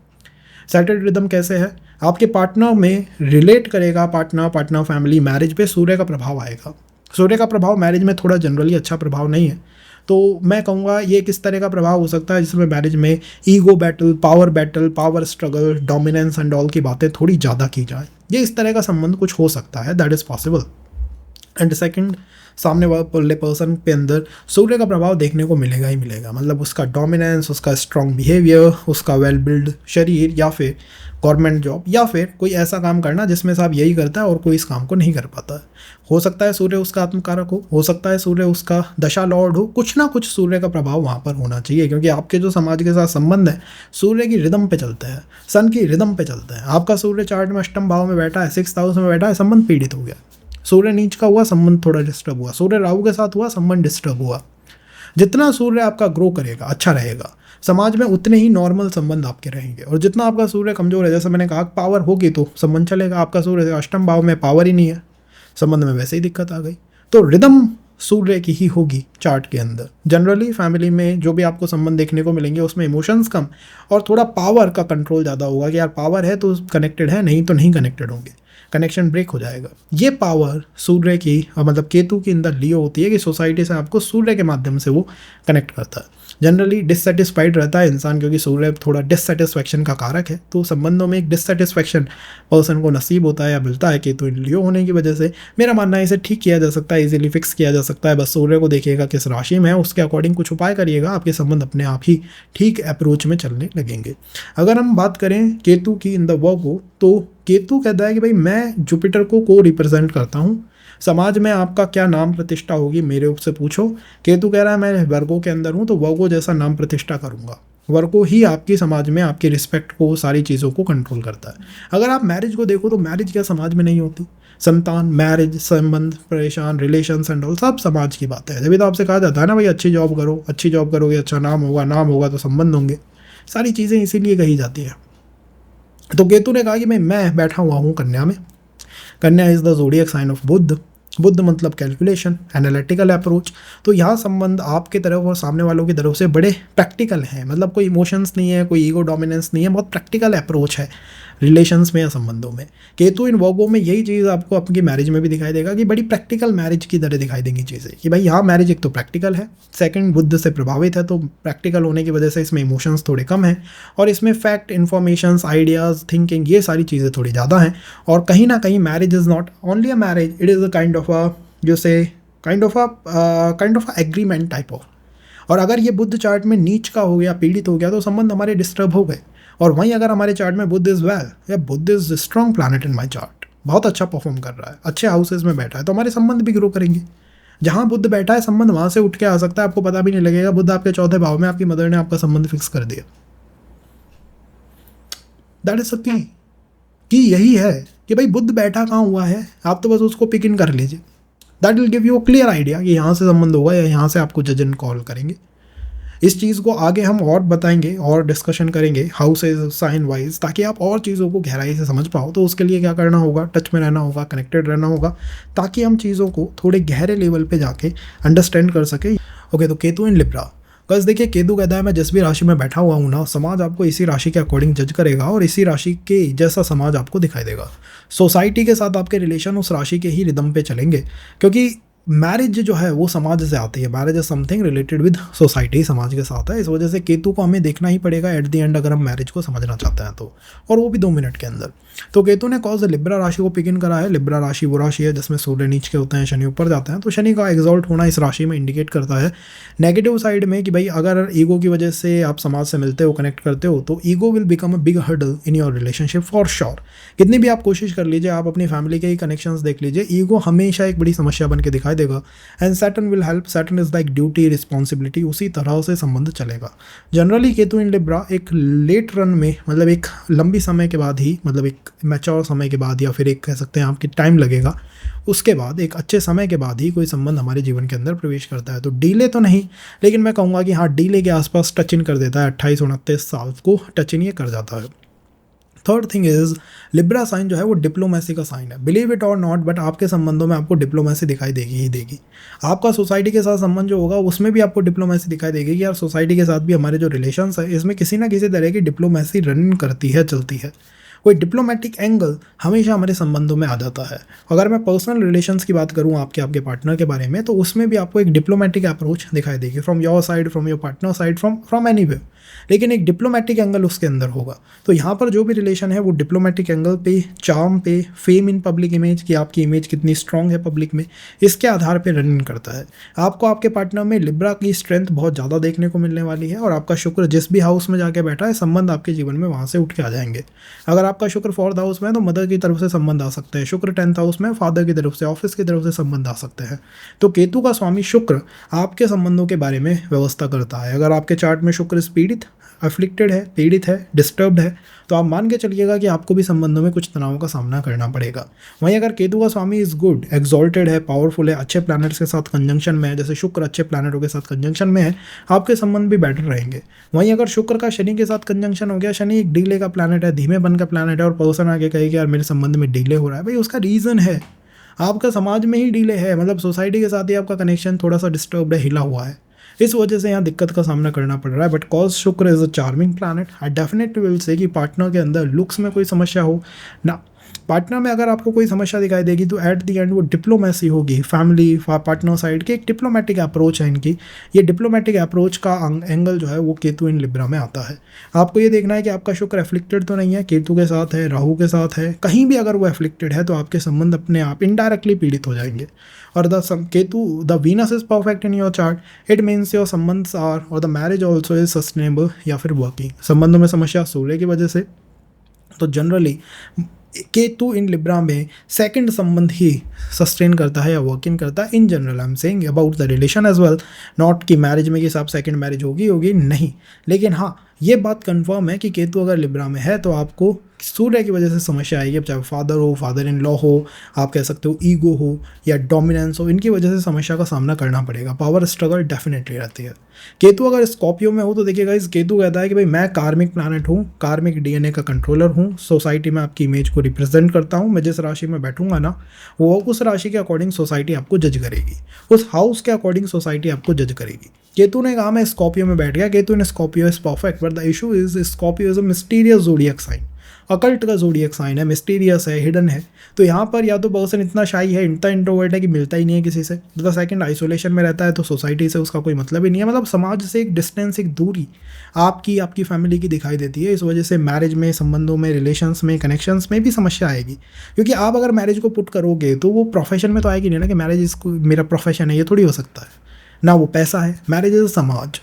सेटल्ड रिदम कैसे है? आपके पार्टनर में रिलेट करेगा, पार्टनर फैमिली, मैरिज पे सूर्य का प्रभाव आएगा। सूर्य का प्रभाव मैरिज में थोड़ा जनरली अच्छा प्रभाव नहीं है, तो मैं कहूँगा ये किस तरह का प्रभाव हो सकता है जिसमें मैरिज में ego battle, power struggle, dominance and all की बातें थोड़ी ज़्यादा की जाए। ये इस तरह का संबंध कुछ हो सकता है, that is possible. And second, सामने वाले पर्सन पे अंदर सूर्य का प्रभाव देखने को मिलेगा ही मिलेगा, मतलब उसका डोमिनेंस, उसका स्ट्रॉन्ग बिहेवियर, उसका वेल बिल्ड शरीर, या फिर गवर्नमेंट जॉब, या फिर कोई ऐसा काम करना जिसमें से आप यही करता है और कोई इस काम को नहीं कर पाता है। हो सकता है सूर्य उसका आत्मकारक हो सकता है सूर्य उसका दशा लॉर्ड हो, कुछ ना कुछ सूर्य का प्रभाव वहाँ पर होना चाहिए, क्योंकि आपके जो समाज के साथ संबंध है सूर्य की रिदम पे चलते हैं, सन की रिदम पे चलते हैं। आपका सूर्य चार्ट में अष्टम भाव में बैठा है, 6th हाउस में बैठा है, संबंध पीड़ित हो गया। सूर्य नीच का हुआ, संबंध थोड़ा डिस्टर्ब हुआ। सूर्य राहु के साथ हुआ, संबंध डिस्टर्ब हुआ। जितना सूर्य आपका ग्रो करेगा, अच्छा रहेगा समाज में, उतने ही नॉर्मल संबंध आपके रहेंगे। और जितना आपका सूर्य कमजोर है, जैसे मैंने कहा पावर होगी तो संबंध चलेगा। आपका सूर्य अष्टम भाव में पावर ही नहीं है, संबंध में वैसे ही दिक्कत आ गई। तो रिदम सूर्य की ही होगी चार्ट के अंदर। जनरली फैमिली में जो भी आपको संबंध देखने को मिलेंगे उसमें इमोशंस कम और थोड़ा पावर का कंट्रोल ज़्यादा होगा कि यार पावर है तो कनेक्टेड है, नहीं तो नहीं कनेक्टेड होंगे, कनेक्शन ब्रेक हो जाएगा। ये पावर सूर्य की मतलब केतु की अंदर लियो होती है कि सोसाइटी से आपको सूर्य के माध्यम से वो कनेक्ट करता है। जनरली डिससेटिस्फाइड रहता है इंसान, क्योंकि सूर्य थोड़ा डिससेटिस्फैक्शन का कारक है, तो संबंधों में एक डिससेटिस्फैक्शन पर्सन को नसीब होता है या मिलता है केतु इन लियो होने की वजह से। मेरा मानना है इसे ठीक किया जा सकता है, इजीली फिक्स किया जा सकता है। बस सूर्य को देखिएगा किस राशि में है, उसके अकॉर्डिंग कुछ उपाय करिएगा, आपके संबंध अपने आप ही ठीक अप्रोच में चलने लगेंगे। अगर हम बात करें केतु की इन द वर्गो, तो केतु कहता है कि भाई मैं जुपिटर को रिप्रेजेंट करता हूँ, समाज में आपका क्या नाम प्रतिष्ठा होगी मेरे से पूछो। केतु कह रहा है मैं वर्गो के अंदर हूँ तो वर्गो जैसा नाम प्रतिष्ठा करूँगा। वर्गो ही आपकी समाज में आपकी रिस्पेक्ट को, सारी चीज़ों को कंट्रोल करता है। अगर आप मैरिज को देखो तो मैरिज क्या समाज में नहीं होती? संतान, मैरिज, संबंध, परेशान, रिलेशंस एंड ऑल सब समाज की बात है। जब तो आपसे कहा जाता है ना भाई अच्छी जॉब करो, अच्छी जॉब करोगे अच्छा नाम होगा, नाम होगा तो संबंध होंगे, सारी चीज़ें इसीलिए कही जाती है। तो केतु ने कहा कि मैं बैठा हुआ हूँ कन्या में। Kanya is the zodiac sign of Budh. Budh मतलब कैलकुलेशन, एनालिटिकल अप्रोच। तो यहाँ संबंध आपके तरफ और सामने वालों की तरफ से बड़े प्रैक्टिकल हैं, मतलब कोई इमोशंस नहीं है, कोई ईगो डोमिनेंस नहीं है, बहुत प्रैक्टिकल अप्रोच है रिलेशंस में या संबंधों में। केतु इन वर्गों में यही चीज़ आपको आपकी मैरिज में भी दिखाई देगा कि बड़ी प्रैक्टिकल मैरिज की तरह दिखाई देंगी चीज़ें, कि भाई यहाँ मैरिज एक तो प्रैक्टिकल है, सेकंड बुध से प्रभावित है, तो प्रैक्टिकल होने की वजह से इसमें इमोशंस थोड़े कम हैं और इसमें फैक्ट, इन्फॉर्मेशंस, आइडियाज़, थिंकिंग, ये सारी चीज़ें थोड़ी ज़्यादा हैं। और कहीं ना कहीं marriage is not only a marriage, it is a kind of a जो से kind of a agreement type of. और अगर ये बुध चार्ट में नीच का हो गया, पीड़ित हो गया, तो संबंध हमारे डिस्टर्ब हो गए। और वहीं अगर हमारे चार्ट में बुध इज़ वेल, या Budh is strong planet in my chart, बहुत अच्छा परफॉर्म कर रहा है, अच्छे हाउसेज में बैठा है, तो हमारे संबंध भी ग्रो करेंगे। जहाँ बुध बैठा है संबंध वहाँ से उठ के आ सकता है, आपको पता भी नहीं लगेगा। बुध आपके चौथे भाव में, आपकी मदर ने आपका संबंध फिक्स कर दिया। दैट इज की यही है कि भाई बुध बैठा कहाँ हुआ है, आप तो बस उसको पिक इन कर लीजिए। That will give you a clear idea कि यहाँ से संबंध होगा या यहाँ से आपको जजन कॉल करेंगे। इस चीज़ को आगे हम और बताएंगे और डिस्कशन करेंगे हाउसेज साइन वाइज, ताकि आप और चीज़ों को गहराई से समझ पाओ। तो उसके लिए क्या करना होगा, टच में रहना होगा, कनेक्टेड रहना होगा, ताकि हम चीज़ों को थोड़े गहरे लेवल पे जाके अंडरस्टैंड कर सके। ओके, तो केतु इन लिब्रा। बस देखिए, केतु कहता है मैं जिस भी राशि में बैठा हुआ हूँ ना, समाज आपको इसी राशि के अकॉर्डिंग जज करेगा और इसी राशि के जैसा समाज आपको दिखाई देगा। सोसाइटी के साथ आपके रिलेशन उस राशि के ही रिदम पे चलेंगे, क्योंकि मैरिज जो है वो समाज से आती है। Marriage is something related with society, समाज के साथ है। इस वजह से केतु को हमें देखना ही पड़ेगा एट द एंड, अगर हम मैरिज को समझना चाहते हैं तो, और वो भी 2 मिनट के अंदर। तो केतु ने कौन सा लिब्रा राशि को पिक इन करा है। लिब्रा राशि वो राशि है जिसमें सूर्य नीच के होते हैं, शनि ऊपर जाते हैं। तो शनि का एग्जॉल्ट होना इस राशि में इंडिकेट करता है नेगेटिव साइड में कि भाई अगर ईगो की वजह से आप समाज से मिलते हो, कनेक्ट करते हो, तो ego will become a big hurdle in your relationship for sure. कितनी भी आप कोशिश कर लीजिए, आप अपनी फैमिली के ही कनेक्शंस देख लीजिए, ईगो हमेशा एक बड़ी समस्या बन के दिखाई देगा। And Saturn will help, Saturn is like duty, responsibility, उसी तरह से संबंध चलेगा। जनरली केतु इन लिब्रा एक लेट रन में, मतलब एक लंबी समय के बाद ही, मतलब एक मैच्योर समय के बाद, या फिर एक कह सकते हैं आपकी टाइम लगेगा, उसके बाद एक अच्छे समय के बाद ही कोई संबंध हमारे जीवन के अंदर प्रवेश करता है। तो डीले तो नहीं, लेकिन मैं कहूँगा कि हाँ डीले के आसपास टच इन कर देता है। 28-29 साल को टच इन ये कर जाता है। Third thing is Libra sign जो है वो डिप्लोमेसी का साइन है। बिलीव इट और नॉट, बट आपके संबंधों में आपको डिप्लोमेसी दिखाई देगी ही देगी। आपका सोसाइटी के साथ संबंध जो होगा उसमें भी आपको डिप्लोमेसी दिखाई देगी कि यार सोसाइटी के साथ भी हमारे जो रिलेशंस है इसमें किसी ना किसी तरह की डिप्लोमेसी रन करती है, चलती है। कोई डिप्लोमेटिक एंगल हमेशा हमारे संबंधों में आ जाता है। अगर मैं पर्सनल रिलेशंस की बात करूँ आपके आपके पार्टनर के बारे में, तो उसमें भी आपको एक डिप्लोमेटिक अप्रोच दिखाई देगी from your side, from your partner side, from anywhere, लेकिन एक डिप्लोमेटिक एंगल उसके अंदर होगा। तो यहाँ पर जो भी रिलेशन है वो डिप्लोमेटिक एंगल पे, चार्म पे, फेम इन पब्लिक इमेज कि आपकी इमेज कितनी स्ट्रांग है पब्लिक में, इसके आधार पे रन करता है। आपको आपके पार्टनर में लिब्रा की स्ट्रेंथ बहुत ज़्यादा देखने को मिलने वाली है, और आपका शुक्र जिस भी हाउस में जाके बैठा है, संबंध आपके जीवन में वहाँ से उठ के आ जाएंगे। अगर आपका शुक्र 4th हाउस में है तो मदर की तरफ से संबंध आ सकते हैं। शुक्र 10th हाउस में, फादर की तरफ से, ऑफिस की तरफ से संबंध आ सकते हैं। तो केतु का स्वामी शुक्र आपके संबंधों के बारे में व्यवस्था करता है। अगर आपके चार्ट में शुक्र पीड़ित, अफ्लिक्टेड है, पीड़ित है, डिस्टर्ब्ड है, तो आप मान के चलिएगा कि आपको भी संबंधों में कुछ तनाव का सामना करना पड़ेगा। वहीं अगर केतु का स्वामी इज गुड, एक्सॉल्टेड है, पावरफुल है, अच्छे प्लैनेट्स के साथ कंजंक्शन में है, जैसे शुक्र अच्छे प्लैनेटों के साथ कंजंक्शन में है, आपके संबंध भी बेटर रहेंगे। वहीं अगर शुक्र का शनि के साथ कंजंक्शन हो गया, शनि एक डीले का प्लैनेट है, धीमेपन का प्लैनेट है, और पर्सन आगे कहे कि यार मेरे संबंध में डिले हो रहा है, भाई उसका रीज़न है आपका समाज में ही डिले है, मतलब सोसाइटी के साथ ही आपका कनेक्शन थोड़ा सा डिस्टर्ब है, हिला हुआ है, इस वजह से यहाँ दिक्कत का सामना करना पड़ रहा है। बट कॉज शुक्र is a charming planet, I definitely will say कि पार्टनर के अंदर लुक्स में कोई समस्या हो ना, पार्टनर में अगर आपको कोई समस्या दिखाई देगी तो एट द एंड वो डिप्लोमेसी होगी, फैमिली पार्टनर साइड की एक डिप्लोमेटिक अप्रोच है इनकी। ये डिप्लोमेटिक अप्रोच का एंगल जो है वो केतु इन लिब्रा में आता है। आपको ये देखना है कि आपका शुक्र एफ्लिक्टेड तो नहीं है, केतु के साथ है, राहु के साथ है, कहीं भी अगर वो एफ्लिक्टेड है तो आपके संबंध अपने आप इनडायरेक्टली पीड़ित हो जाएंगे। और the Venus is perfect in your chart, it means your संबंध आर और the marriage also is sustainable या फिर वर्किंग। संबंधों में समस्या सूर्य की वजह से, तो जनरली केतु इन लिब्रा में सेकंड संबंध ही सस्टेन करता है या वर्किंग करता है। In general I am saying about the relation as well, not कि मैरिज में कि साहब सेकंड मैरिज होगी नहीं, लेकिन हाँ ये बात कंफर्म है कि केतु अगर लिब्रा में है तो आपको सूर्य की वजह से समस्या आएगी। अब चाहे फादर हो, फादर इन लॉ हो, आप कह सकते हो ईगो हो या डोमिनेंस हो, इनकी वजह से समस्या का सामना करना पड़ेगा। पावर स्ट्रगल डेफिनेटली रहती है। केतु अगर स्कॉर्पियो में हो तो देखिएगा इस केतु कहता है कि भाई मैं कार्मिक प्लैनेट हूँ, कार्मिक डीएनए का कंट्रोलर हूँ, सोसाइटी में आपकी इमेज को रिप्रेजेंट करता हूँ। मैं जिस राशि में बैठूंगा ना वो उस राशि के अकॉर्डिंग सोसाइटी आपको जज करेगी, उस हाउस के अकॉर्डिंग सोसाइटी आपको जज करेगी। केतु ने कहा मैं स्कॉर्पियो में बैठ गया, Ketu in Scorpio is perfect, but the issue is Scorpio is a mysterious zodiac sign, occult का ज़ोडिएक साइन है, मिस्टीरियस है, हिडन है। तो यहाँ पर या तो पर्सन इतना शाई है, इतना इंट्रोवर्ट है कि मिलता ही नहीं है किसी से, द सेकंड आइसोलेशन में रहता है, तो सोसाइटी से उसका कोई मतलब ही नहीं है, मतलब समाज से एक डिस्टेंस, एक दूरी आपकी फैमिली की दिखाई देती है। इस वजह से मैरिज में, संबंधों में, रिलेशंस में, कनेक्शंस में भी समस्या आएगी, क्योंकि आप अगर मैरिज को पुट करोगे तो वो प्रोफेशन में तो आएगी नहीं ना कि मैरिज इसको मेरा प्रोफेशन है, ये थोड़ी हो सकता है ना, वो पैसा है। मैरिज इज समाज।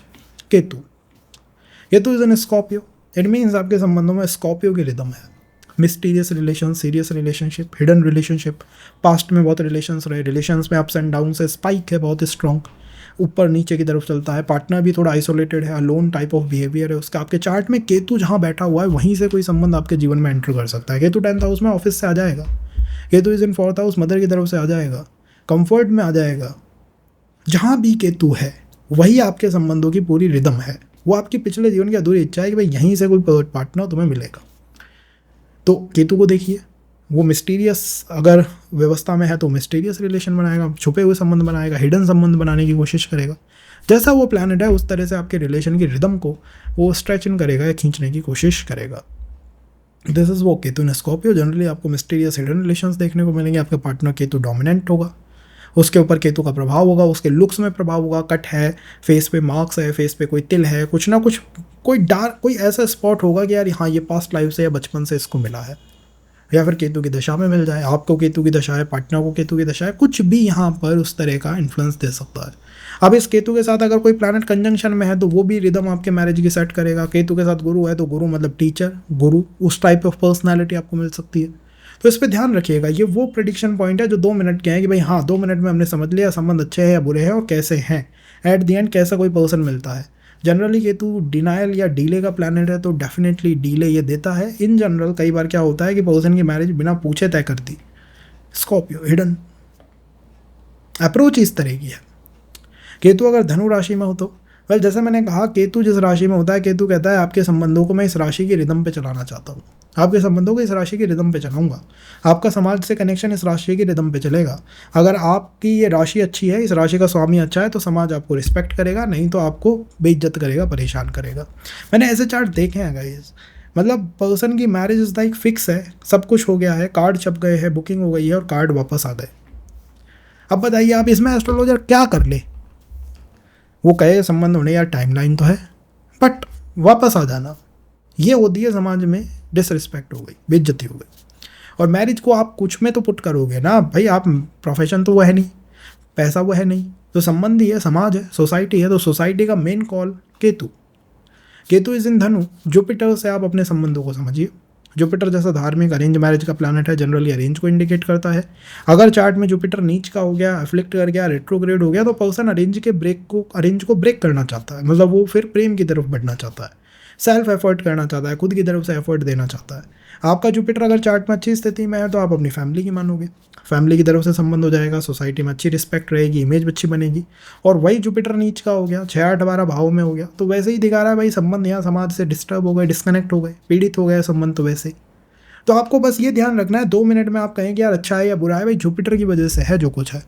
Ketu is an Scorpio, it means आपके संबंधों में स्कॉर्पियो की रिदम है। Mysterious relation, serious relationship, hidden relationship, past में बहुत रिलेशंस रहे, रिलेशंस में अप्स एंड डाउन है, स्पाइक है बहुत स्ट्रॉन्ग, ऊपर नीचे की तरफ चलता है, पार्टनर भी थोड़ा आइसोलेटेड है, अलोन टाइप ऑफ बिहेवियर है उसका। आपके चार्ट में केतु जहाँ बैठा हुआ है वहीं से कोई संबंध आपके जीवन में एंटर कर सकता है। केतु 10th हाउस में ऑफिस से आ जाएगा, Ketu is in 4th house mother की तरफ से आ जाएगा, कंफर्ट में आ जाएगा। जहाँ भी केतु है वही आपके संबंधों की पूरी रिदम है, वो आपकी पिछले जीवन की अधूरी इच्छा है कि भाई यहीं से कोई पार्टनर तुम्हें मिलेगा। तो केतु को देखिए, वो मिस्टीरियस अगर व्यवस्था में है तो मिस्टीरियस रिलेशन बनाएगा, छुपे हुए संबंध बनाएगा, हिडन संबंध बनाने की कोशिश करेगा। जैसा वो प्लैनेट है उस तरह से आपके रिलेशन की रिदम को वो स्ट्रेच इन करेगा या खींचने की कोशिश करेगा। दिस इज वो केतु इन स्कॉर्पियो। जनरली आपको मिस्टीरियस हिडन रिलेशंस देखने को मिलेंगे। आपका पार्टनर केतु डोमिनेंट होगा, उसके ऊपर केतु का प्रभाव होगा, उसके लुक्स में प्रभाव होगा, कट है, फेस पे मार्क्स है, फेस पे कोई तिल है, कुछ ना कुछ कोई डार्क कोई ऐसा स्पॉट होगा कि यार हाँ ये पास्ट लाइफ से या बचपन से इसको मिला है, या फिर केतु की दशा में मिल जाए, आपको केतु की दशा है, पार्टनर को केतु की दशा है, कुछ भी यहाँ पर उस तरह का इन्फ्लुएंस दे सकता है। अब इस केतु के साथ अगर कोई प्लैनेट कंजंक्शन में है तो वो भी रिदम आपके मैरिज की सेट करेगा। केतु के साथ गुरु है तो गुरु मतलब टीचर, गुरु उस टाइप ऑफ पर्सनैलिटी आपको मिल सकती है। तो इस पर ध्यान रखिएगा। ये वो प्रेडिक्शन पॉइंट है जो 2 मिनट के हैं कि भाई हाँ 2 मिनट में हमने समझ लिया संबंध अच्छे हैं या बुरे हैं और कैसे हैं, एट द एंड कैसा कोई पर्सन मिलता है। जनरली केतु डिनायल या डीले का प्लैनेट है तो डेफिनेटली डीले ये देता है। इन जनरल कई बार क्या होता है कि पर्सन की मैरिज बिना पूछे तय करती। स्कॉर्पियो हिडन अप्रोच इस तरह की है। केतु अगर धनु राशि में हो तो वेल जैसे मैंने कहा केतु जिस राशि में होता है, केतु कहता है आपके संबंधों को मैं इस राशि की रिदम पे चलाना चाहता हूँ, आपके संबंधों को इस राशि की रिदम पे चलाऊंगा, आपका समाज से कनेक्शन इस राशि की रिदम पे चलेगा। अगर आपकी ये राशि अच्छी है, इस राशि का स्वामी अच्छा है तो समाज आपको रिस्पेक्ट करेगा, नहीं तो आपको बेइज्जत करेगा, परेशान करेगा। मैंने ऐसे चार्ट देखे हैं गाइस, मतलब पर्सन की मैरिज इज लाइक फिक्स है, सब कुछ हो गया है, कार्ड छप गए हैं, बुकिंग हो गई है और कार्ड वापस आ गए। अब बताइए आप इसमें एस्ट्रोलॉजर क्या कर ले? वो कहे संबंध होने यार टाइमलाइन तो है, बट वापस आ जाना, ये होती है समाज में डिसरिस्पेक्ट हो गई, बेइज्जती हो गई। और मैरिज को आप कुछ में तो पुट करोगे ना भाई, आप प्रोफेशन तो वो है नहीं, पैसा वो है नहीं, तो संबंध ही है, समाज है, सोसाइटी है। तो सोसाइटी का main call Ketu, Ketu is इन धनु, जुपिटर से आप अपने संबंधों को समझिए। जुपिटर जैसा धार्मिक अरेंज मैरिज का प्लैनेट है, जनरली अरेंज को इंडिकेट करता है। अगर चार्ट में जुपिटर नीच का हो गया, अफ्लिक्ट कर गया, रेट्रोग्रेड हो गया, तो पर्सन अरेंज को ब्रेक करना चाहता है, मतलब वो फिर प्रेम की तरफ बढ़ना चाहता है, सेल्फ एफर्ट करना चाहता है, खुद की तरफ से एफर्ट देना चाहता है। आपका जुपिटर अगर चार्ट में अच्छी स्थिति में है तो आप अपनी फैमिली की मानोगे, फैमिली की तरफ से संबंध हो जाएगा, सोसाइटी में अच्छी रिस्पेक्ट रहेगी, इमेज अच्छी बनेगी। और वही जुपिटर नीच का हो गया, 6 8 12 भाव में हो गया, तो वैसे ही दिखा रहा है भाई संबंध यहाँ समाज से डिस्टर्ब हो गए, डिस्कनेक्ट हो गए, पीड़ित हो गए संबंध, तो वैसे ही। तो आपको बस ये ध्यान रखना है, 2 मिनट में आप कहें कि यार अच्छा है या बुरा है, भाई जुपिटर की वजह से है जो कुछ है।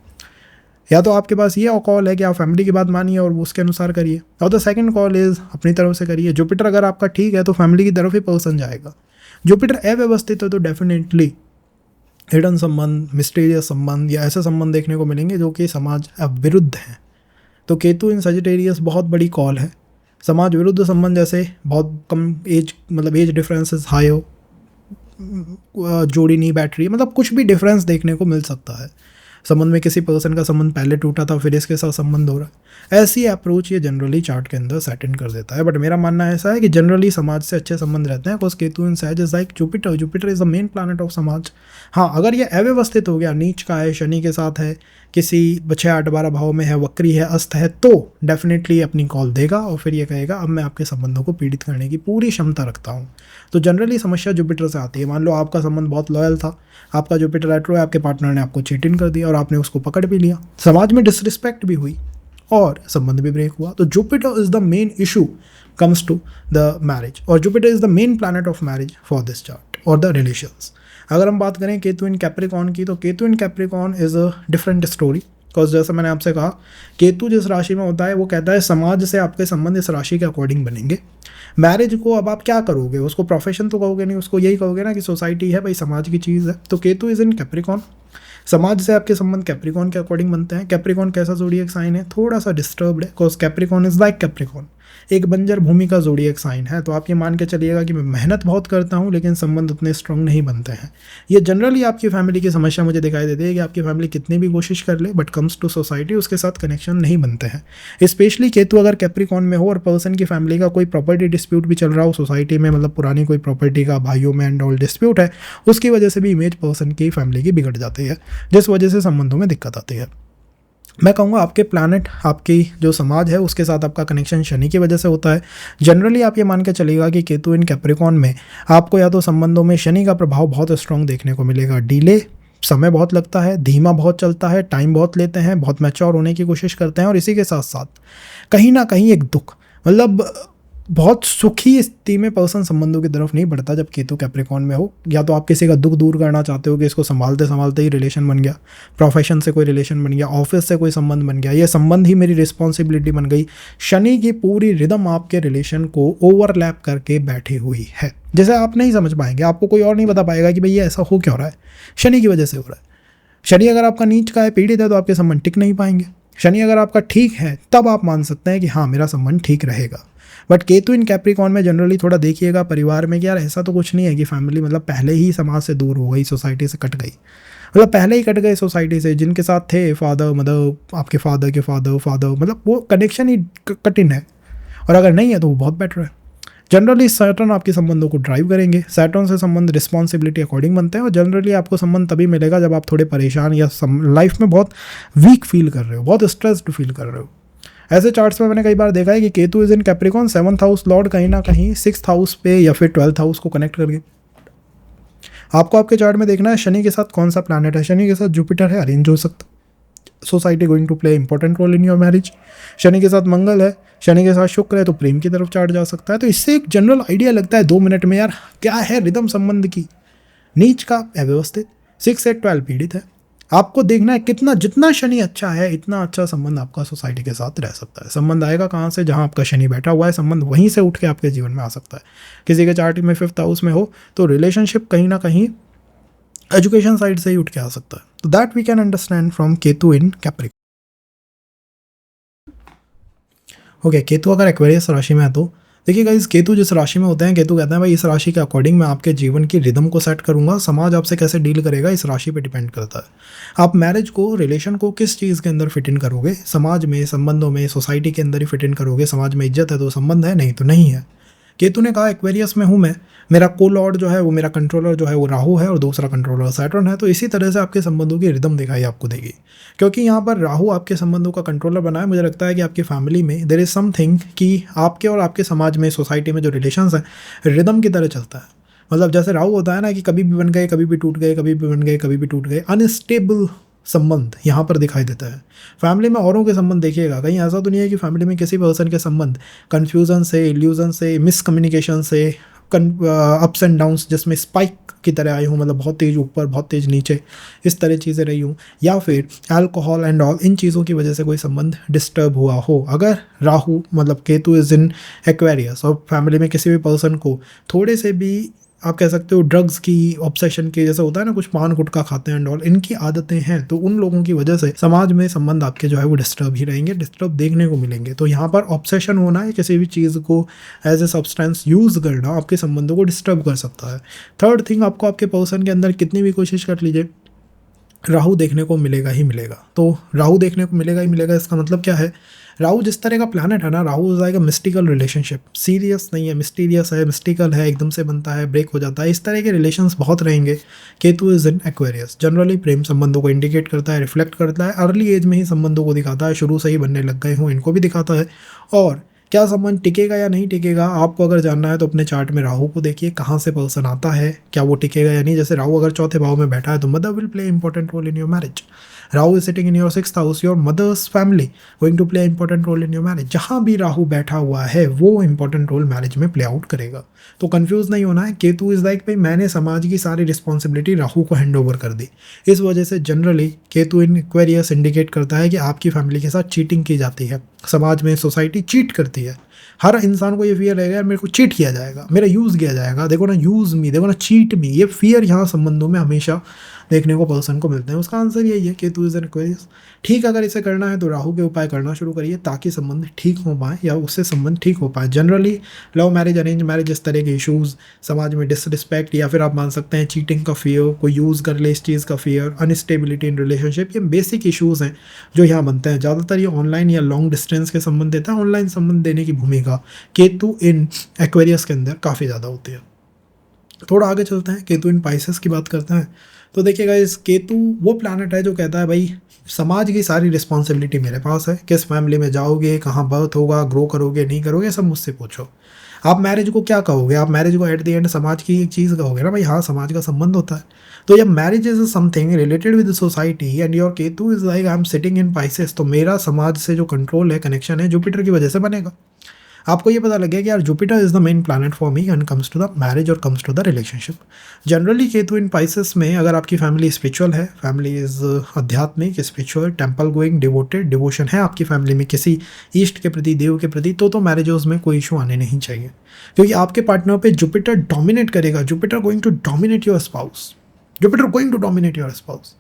या तो आपके पास ये कॉल है कि आप फैमिली की बात मानिए और उसके अनुसार करिए, और द सेकंड कॉल इज अपनी तरफ से करिए। जुपिटर अगर आपका ठीक है तो फैमिली की तरफ ही पर्सन जाएगा। जुपिटर अव्यवस्थित है तो डेफिनेटली हिडन संबंध, मिस्टीरियस संबंध या ऐसे संबंध देखने को मिलेंगे जो कि समाज विरुद्ध हैं। तो केतु इन सजिटेरियस बहुत बड़ी कॉल है। समाज विरुद्ध संबंध जैसे बहुत कम एज, मतलब एज डिफरेंसेस हाई हो, जोड़ी नहीं बैठ रही है, मतलब कुछ भी डिफरेंस देखने को मिल सकता है। संबंध में किसी पर्सन का संबंध पहले टूटा था, फिर इसके साथ संबंध हो रहा है, ऐसी अप्रोच ये जनरली चार्ट के अंदर सेट इन कर देता है। बट मेरा मानना ऐसा है कि जनरली समाज से अच्छे संबंध रहते हैं, बिकॉज केतु इन सहज is like Jupiter, Jupiter is the main planet of समाज। हाँ, अगर ये अव्यवस्थित हो गया, नीच का है, शनि के साथ है, किसी 6 8 12 भाव में है, वक्री है, अस्त है, तो डेफिनेटली अपनी कॉल देगा और फिर ये कहेगा अब मैं आपके संबंधों को पीड़ित करने की पूरी क्षमता रखता हूँ। तो जनरली समस्या जुपिटर से आती है। मान लो आपका संबंध बहुत लॉयल था, आपका जुपिटर रेट्रो है, आपके पार्टनर ने आपको चीट इन कर दिया और आपने उसको पकड़ भी लिया, समाज में डिसरिस्पेक्ट भी हुई और संबंध भी ब्रेक हुआ। तो Jupiter is the main issue comes to the marriage, और Jupiter is the main planet of marriage for this chart और द रिलेशंस। अगर हम बात करें केतु इन कैप्रिकॉन की, तो Ketu in Capricorn is a different story, because जैसा मैंने आपसे कहा, केतु जिस राशि में होता है वो कहता है समाज से आपके संबंध इस राशि के अकॉर्डिंग बनेंगे। मैरिज को अब आप क्या करोगे, उसको प्रोफेशन तो कहोगे नहीं, उसको यही कहोगे ना कि सोसाइटी है भाई, समाज की चीज़ है। तो केतु इज इन कैप्रिकॉन, समाज से आपके संबंध कैप्रिकॉन के अकॉर्डिंग बनते हैं। कैप्रिकॉन कैसा ज़ोडिएक साइन है, थोड़ा सा डिस्टर्ब्ड है, because Capricorn is like Capricorn, एक बंजर भूमि का ज़ोडिएक साइन है। तो आप ये मान के चलिएगा कि मैं मेहनत बहुत करता हूँ लेकिन संबंध उतने स्ट्रॉन्ग नहीं बनते हैं। ये जनरली आपकी फैमिली की समस्या मुझे दिखाई देती है कि आपकी फैमिली कितनी भी कोशिश कर ले, बट कम्स टू सोसाइटी उसके साथ कनेक्शन नहीं बनते हैं। स्पेशली केतु अगर कैप्रिकॉन में हो और पर्सन की फैमिली का कोई प्रॉपर्टी डिस्प्यूट भी चल रहा हो सोसाइटी में, मतलब पुरानी कोई प्रॉपर्टी का भाइयों में एंड ऑल डिस्प्यूट है, उसकी वजह से भी इमेज पर्सन की फैमिली की बिगड़ जाती है, जिस वजह से संबंधों में दिक्कत आती है। मैं कहूँगा आपके प्लैनेट, आपकी जो समाज है उसके साथ आपका कनेक्शन शनि की वजह से होता है। जनरली आप ये मान के चलिएगा कि केतु इन कैप्रिकॉन में आपको या तो संबंधों में शनि का प्रभाव बहुत स्ट्रॉन्ग देखने को मिलेगा। डिले, समय बहुत लगता है, धीमा बहुत चलता है, टाइम बहुत लेते हैं, बहुत मैच्योर होने की कोशिश करते हैं, और इसी के साथ साथ कहीं ना कहीं एक दुख, मतलब बहुत सुखी स्थिति में पर्सन संबंधों की तरफ नहीं बढ़ता जब केतु कैप्रिकॉन में हो। या तो आप किसी का दुख दूर करना चाहते हो कि इसको संभालते संभालते ही रिलेशन बन गया, प्रोफेशन से कोई रिलेशन बन गया, ऑफिस से कोई संबंध बन गया, ये संबंध ही मेरी रिस्पॉन्सिबिलिटी बन गई। शनि की पूरी रिदम आपके रिलेशन को ओवरलैप करके बैठी हुई है, जैसे आप नहीं समझ पाएंगे, आपको कोई और नहीं बता पाएगा कि भाई ये ऐसा हो क्यों रहा है, शनि की वजह से हो रहा है। शनि अगर आपका नीच का है, पीड़ित है, तो आपके संबंध टिक नहीं पाएंगे। शनि अगर आपका ठीक है तब आप मान सकते हैं कि हाँ मेरा संबंध ठीक रहेगा। बट केतु इन कैप्रिकॉन में जनरली थोड़ा देखिएगा परिवार में कि यार ऐसा तो कुछ नहीं है कि फैमिली मतलब पहले ही समाज से दूर हो गई, सोसाइटी से कट गई, मतलब पहले ही कट गए सोसाइटी से, जिनके साथ थे फादर मदर, आपके फादर के फादर, मतलब वो कनेक्शन ही कठिन है। और अगर नहीं है तो वो बहुत बेटर है। जनरली सैटर्न आपके संबंधों को ड्राइव करेंगे, सैटर्न से संबंध रिस्पॉन्सिबिलिटी अकॉर्डिंग बनते हैं, और जनरली आपको संबंध तभी मिलेगा जब आप थोड़े परेशान या लाइफ में बहुत वीक फील कर रहे हो, बहुत स्ट्रेस्ड फील कर रहे हो। ऐसे चार्ट्स में मैंने कई बार देखा है कि Ketu is in Capricorn, 7th house Lord कहीं ना कहीं 6th हाउस पे या फिर 12th हाउस को कनेक्ट करके। आपको आपके चार्ट में देखना है शनि के साथ कौन सा प्लैनेट है। शनि के साथ जुपिटर है, अरेंज हो सकता, society going to play important role in your marriage. Shani के साथ मंगल है, शनि के साथ शुक्र है, तो प्रेम की तरफ चार्ट जा सकता है। तो इससे एक जनरल आइडिया लगता है 2 मिनट में यार क्या है रिदम संबंध की। नीच का अव्यवस्थित, 6 से 12 पीड़ित है, आपको देखना है कितना, जितना शनि अच्छा है इतना अच्छा संबंध आपका सोसाइटी के साथ रह सकता है। संबंध आएगा कहाँ से? जहाँ आपका शनि बैठा हुआ है, संबंध वहीं से उठ के आपके जीवन में आ सकता है। किसी के चार्ट में 5th हाउस में हो तो रिलेशनशिप कहीं ना कहीं एजुकेशन साइड से ही उठ के आ सकता है। तो that we can understand from Ketu in Capricorn. Okay, Ketu अगर एक्वेरियस राशि में है तो देखिए गाइस, केतु जिस राशि में होते हैं, केतु कहते हैं भाई इस राशि के अकॉर्डिंग मैं आपके जीवन की रिदम को सेट करूंगा। समाज आपसे कैसे डील करेगा इस राशि पे डिपेंड करता है। आप मैरिज को, रिलेशन को किस चीज़ के अंदर फिट इन करोगे? समाज में, संबंधों में, सोसाइटी के अंदर ही फिट इन करोगे। समाज में इज्जत है तो संबंध है, नहीं तो नहीं है। केतु ने कहा एक्वेरियस में हूँ मैं, मेरा को लॉर्ड जो है वो, मेरा कंट्रोलर जो है वो राहु है और दूसरा कंट्रोलर सैटर्न है। तो इसी तरह से आपके संबंधों की रिदम दिखाई आपको देगी, क्योंकि यहाँ पर राहु आपके संबंधों का कंट्रोलर बना है। मुझे लगता है कि आपकी फैमिली में देयर इज समथिंग कि आपके और आपके समाज में, सोसाइटी में जो रिलेशंस हैं रिदम की तरह चलता है। मतलब जैसे राहु होता है ना कि कभी भी बन गए, कभी भी टूट गए, कभी भी बन गए, कभी भी टूट गए, अनस्टेबल संबंध यहाँ पर दिखाई देता है। फैमिली में औरों के संबंध देखिएगा, कहीं ऐसा तो नहीं है कि फैमिली में किसी पर्सन के संबंध कन्फ्यूज़न से, इल्यूजन से, मिसकम्युनिकेशन से, अप्स एंड डाउन्स जिसमें स्पाइक की तरह आई हूँ, मतलब बहुत तेज़ ऊपर बहुत तेज़ नीचे, इस तरह चीज़ें रही हूँ, या फिर अल्कोहल एंड ऑल, इन चीज़ों की वजह से कोई संबंध डिस्टर्ब हुआ हो। अगर राहु मतलब केतु इज इन एक्वेरियस और फैमिली में किसी भी पर्सन को थोड़े से भी, आप कह सकते हो ड्रग्स की, ऑब्सेशन की, जैसे होता है ना कुछ पान गुटखा खाते हैं एंड ऑल, इनकी आदतें हैं, तो उन लोगों की वजह से समाज में संबंध आपके जो है वो डिस्टर्ब ही रहेंगे, डिस्टर्ब देखने को मिलेंगे। तो यहाँ पर ऑब्सेशन होना है, किसी भी चीज़ को एज ए सब्सटेंस यूज़ करना आपके संबंधों को डिस्टर्ब कर सकता है। थर्ड थिंग, आपको आपके पर्सन के अंदर कितनी भी कोशिश कर लीजिए, राहु देखने को मिलेगा ही मिलेगा। तो राहु देखने को मिलेगा ही मिलेगा, इसका मतलब क्या है? राहु जिस तरह का प्लैनेट है ना, Rahu is like a mystical relationship. Serious नहीं है, मिस्टीरियस है, मिस्टिकल है, एकदम से बनता है, ब्रेक हो जाता है, इस तरह के रिलेशंस बहुत रहेंगे। Ketu is in Aquarius, generally प्रेम संबंधों को इंडिकेट करता है, रिफ्लेक्ट करता है, अर्ली एज में ही संबंधों को दिखाता है, शुरू से ही बनने लग गए हों इनको भी दिखाता है। और क्या संबंध टिकेगा या नहीं टिकेगा, आपको अगर जानना है तो अपने चार्ट में राहु को देखिए, कहाँ से पर्सन आता है, क्या वो टिकेगा या नहीं। जैसे राहु अगर चौथे भाव में बैठा है तो mother will play important role in your marriage. Rahu is sitting in your 6th house, your mother's family going to play important role in your marriage. जहाँ भी राहु बैठा हुआ है वो इंपॉर्टेंट रोल मैरिज में प्ले आउट करेगा। तो कंफ्यूज नहीं होना है। केतु इज लाइक भाई मैंने समाज की सारी रिस्पॉन्सिबिलिटी राहु को हैंड ओवर कर दी। इस वजह से जनरली केतु इन एक्वेरियस इंडिकेट करता है कि आपकी फैमिली के साथ चीटिंग की जाती है, समाज में सोसाइटी चीट करती है। हर इंसान को ये फियर रहेगा यार मेरे को चीट किया जाएगा, मेरा यूज़ किया जाएगा, देखो ना यूज़ मी, देखो ना चीट मी। ये फियर यहाँ संबंधों में हमेशा देखने को पर्सन को मिलते हैं। उसका आंसर यही है, केतु इज एन एक्वेरियस। ठीक, अगर इसे करना है तो राहु के उपाय करना शुरू करिए ताकि संबंध ठीक हो पाए या उससे संबंध ठीक हो पाए। Generally love marriage, arrange marriage, इस तरह के इशूज़, समाज में डिसरिस्पेक्ट, या फिर आप मान सकते हैं चीटिंग का फियर, कोई यूज़ कर ले इस चीज़ का फियर, अनस्टेबिलिटी इन रिलेशनशिप, ये बेसिक इशूज़ हैं जो यहाँ बनते हैं। ज़्यादातर ये ऑनलाइन या लॉन्ग डिस्टेंस के संबंध देता है। ऑनलाइन संबंध देने की भूमिका केतु इन एक्वेरियस के अंदर काफ़ी ज़्यादा होती है। थोड़ा आगे चलते हैं, केतु इन पाइसेस की बात करते हैं। तो देखिएगा, इस केतु वो प्लैनेट है जो कहता है भाई समाज की सारी रिस्पॉन्सिबिलिटी मेरे पास है। किस फैमिली में जाओगे, कहाँ बर्थ होगा, ग्रो करोगे नहीं करोगे, सब मुझसे पूछो। आप मैरिज को क्या कहोगे? आप मैरिज को एट द एंड समाज की एक चीज़ कहोगे ना भाई, हाँ समाज का संबंध होता है। तो जब marriage is something related with society and your Ketu is like I am sitting in Pisces, तो मेरा समाज से जो कंट्रोल है, कनेक्शन है, जुपिटर की वजह से बनेगा। आपको ये पता लग गया कि यार Jupiter is the main planet for me and comes to the marriage और comes to the relationship. Generally Ketu in Pisces में, अगर आपकी फैमिली स्पिरिचुअल है, फैमिली इज आध्यात्मिक, spiritual, temple going, devoted, devotion है आपकी फैमिली में किसी ईष्ट के प्रति, देव के प्रति, तो मैरिजेस में कोई इशू आने नहीं चाहिए, क्योंकि आपके पार्टनर पे जुपिटर डोमिनेट करेगा। Jupiter going to dominate your spouse, Jupiter going to dominate your spouse.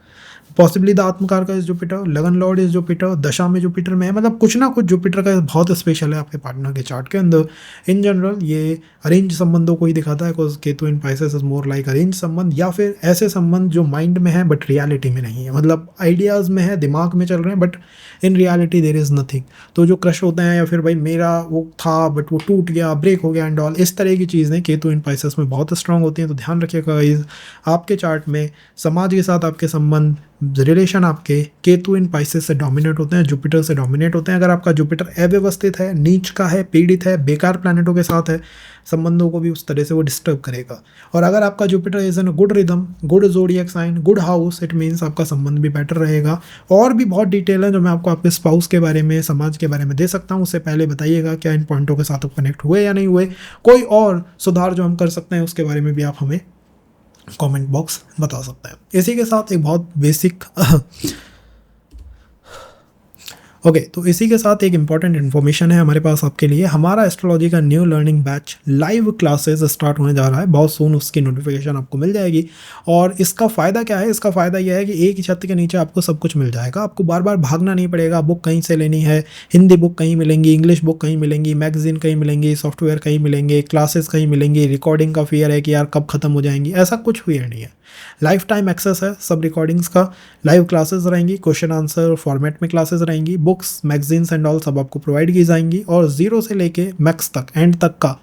Possibly the आत्मकार का इस जुपिटर, लगन लॉर्ड इस जुपिटर, दशा में जुपिटर में है, मतलब कुछ ना कुछ जुपिटर का बहुत स्पेशल है आपके पार्टनर के चार्ट के अंदर। इन जनरल ये अरेंज संबंधों को ही दिखाता है, because Ketu in Pisces is more like arrange संबंध, या फिर ऐसे संबंध जो माइंड में है बट रियलिटी में नहीं है, मतलब आइडियाज़ में है, दिमाग में चल रहे हैं but in reality there is nothing. तो जो क्रश होते हैं, या फिर भाई मेरा वो था बट वो टूट गया, ब्रेक हो गया एंड ऑल, इस तरह की चीज़ें केतु इन पाइसेस में बहुत स्ट्रांग होती हैं। तो ध्यान रखिएगा गाइस, आपके चार्ट में समाज के साथ आपके संबंध, रिलेशन आपके केतु इन पाइसेस से डोमिनेट होते हैं, जुपिटर से डोमिनेट होते हैं। अगर आपका जुपिटर अव्यवस्थित है, नीच का है, पीड़ित है, बेकार प्लैनेटों के साथ है, संबंधों को भी उस तरह से वो डिस्टर्ब करेगा। और अगर आपका Jupiter is in good rhythm, good zodiac sign, good house, it means आपका संबंध भी बेटर रहेगा। और भी बहुत डिटेल है जो मैं आपको आपके स्पाउस के बारे में, समाज के बारे में दे सकता हूँ। उससे पहले बताइएगा क्या इन पॉइंटों के साथ कनेक्ट हुए या नहीं हुए, कोई और सुधार जो हम कर सकते हैं उसके बारे में भी आप हमें कमेंट बॉक्स बता सकते हैं। इसी के साथ एक बहुत बेसिक ओके तो इसी के साथ एक इंपॉर्टेंट इन्फॉर्मेशन है हमारे पास आपके लिए। हमारा एस्ट्रोलॉजी का new learning batch live classes start होने जा रहा है, बहुत सून उसकी नोटिफिकेशन आपको मिल जाएगी। और इसका फ़ायदा क्या है, इसका फ़ायदा यह है कि एक ही छत के नीचे आपको सब कुछ मिल जाएगा, आपको बार बार भागना नहीं पड़ेगा। बुक कहीं से लेनी है, हिंदी बुक कहीं मिलेंगी, इंग्लिश बुक कहीं मिलेंगी, मैगजीन कहीं मिलेंगी, सॉफ्टवेयर कहीं मिलेंगे, क्लासेस कहीं मिलेंगी, रिकॉर्डिंग का फियर है कि यार कब खत्म हो जाएंगी, ऐसा कुछ फियर नहीं है। लाइफ टाइम एक्सेस है सब रिकॉर्डिंग्स का, लाइव क्लासेस रहेंगी, क्वेश्चन आंसर फॉर्मेट में क्लासेस रहेंगी, बुक्स मैगजीन्स एंड ऑल सब आपको प्रोवाइड की जाएंगी। और जीरो से लेके मैक्स तक एंड तक का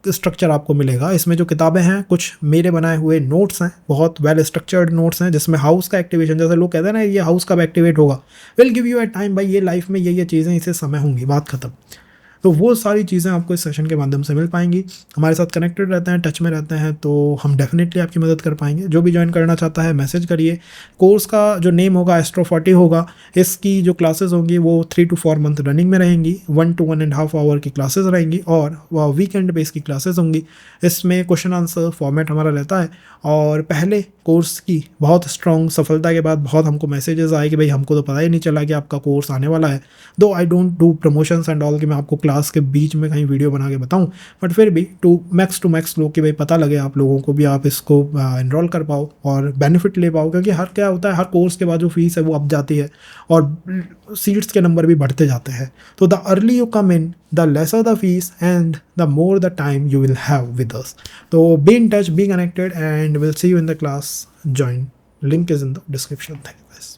स्ट्रक्चर आपको मिलेगा। इसमें जो किताबें हैं कुछ मेरे बनाए हुए नोट्स हैं, बहुत वेल स्ट्रक्चर्ड नोट्स हैं, जिसमें हाउस का एक्टिवेशन, जैसे लोग कहते हैं ना ये हाउस कब एक्टिवेट होगा, will give U A time, भाई ये लाइफ में ये चीज़ें इसे समय होंगी, बात खत्म। तो वो सारी चीज़ें आपको इस सेशन के माध्यम से मिल पाएंगी। हमारे साथ कनेक्टेड रहते हैं, टच में रहते हैं, तो हम डेफिनेटली आपकी मदद कर पाएंगे। जो भी ज्वाइन करना चाहता है मैसेज करिए। कोर्स का जो नेम होगा एस्ट्रो 40 होगा। इसकी जो क्लासेस होंगी वो 3 to 4 मंथ रनिंग में रहेंगी, 1 to 1.5 आवर की क्लासेस रहेंगी और वह वीकेंड बेस की क्लासेस होंगी। इसमें क्वेश्चन आंसर फॉर्मेट हमारा रहता है। और पहले कोर्स की बहुत स्ट्रॉन्ग सफलता के बाद बहुत हमको मैसेजेस आए कि भाई हमको तो पता ही नहीं चला कि आपका कोर्स आने वाला है। दो I don't do promotions and all कि मैं आपको क्लास के बीच में कहीं वीडियो बना के बताऊं, बट फिर भी टू मैक्स लोग कि भाई पता लगे आप लोगों को भी, आप इसको इनरोल कर पाओ और बेनिफिट ले पाओ। क्योंकि हर क्या होता है, हर कोर्स के बाद जो फीस है वो अप जाती है और सीट्स के नंबर भी बढ़ते जाते हैं। तो the early you come in, the lesser the fees and the more the time you will have with us. So be in touch, be connected, and we'll see you in the class. Join. Link is in the description. Thank you guys.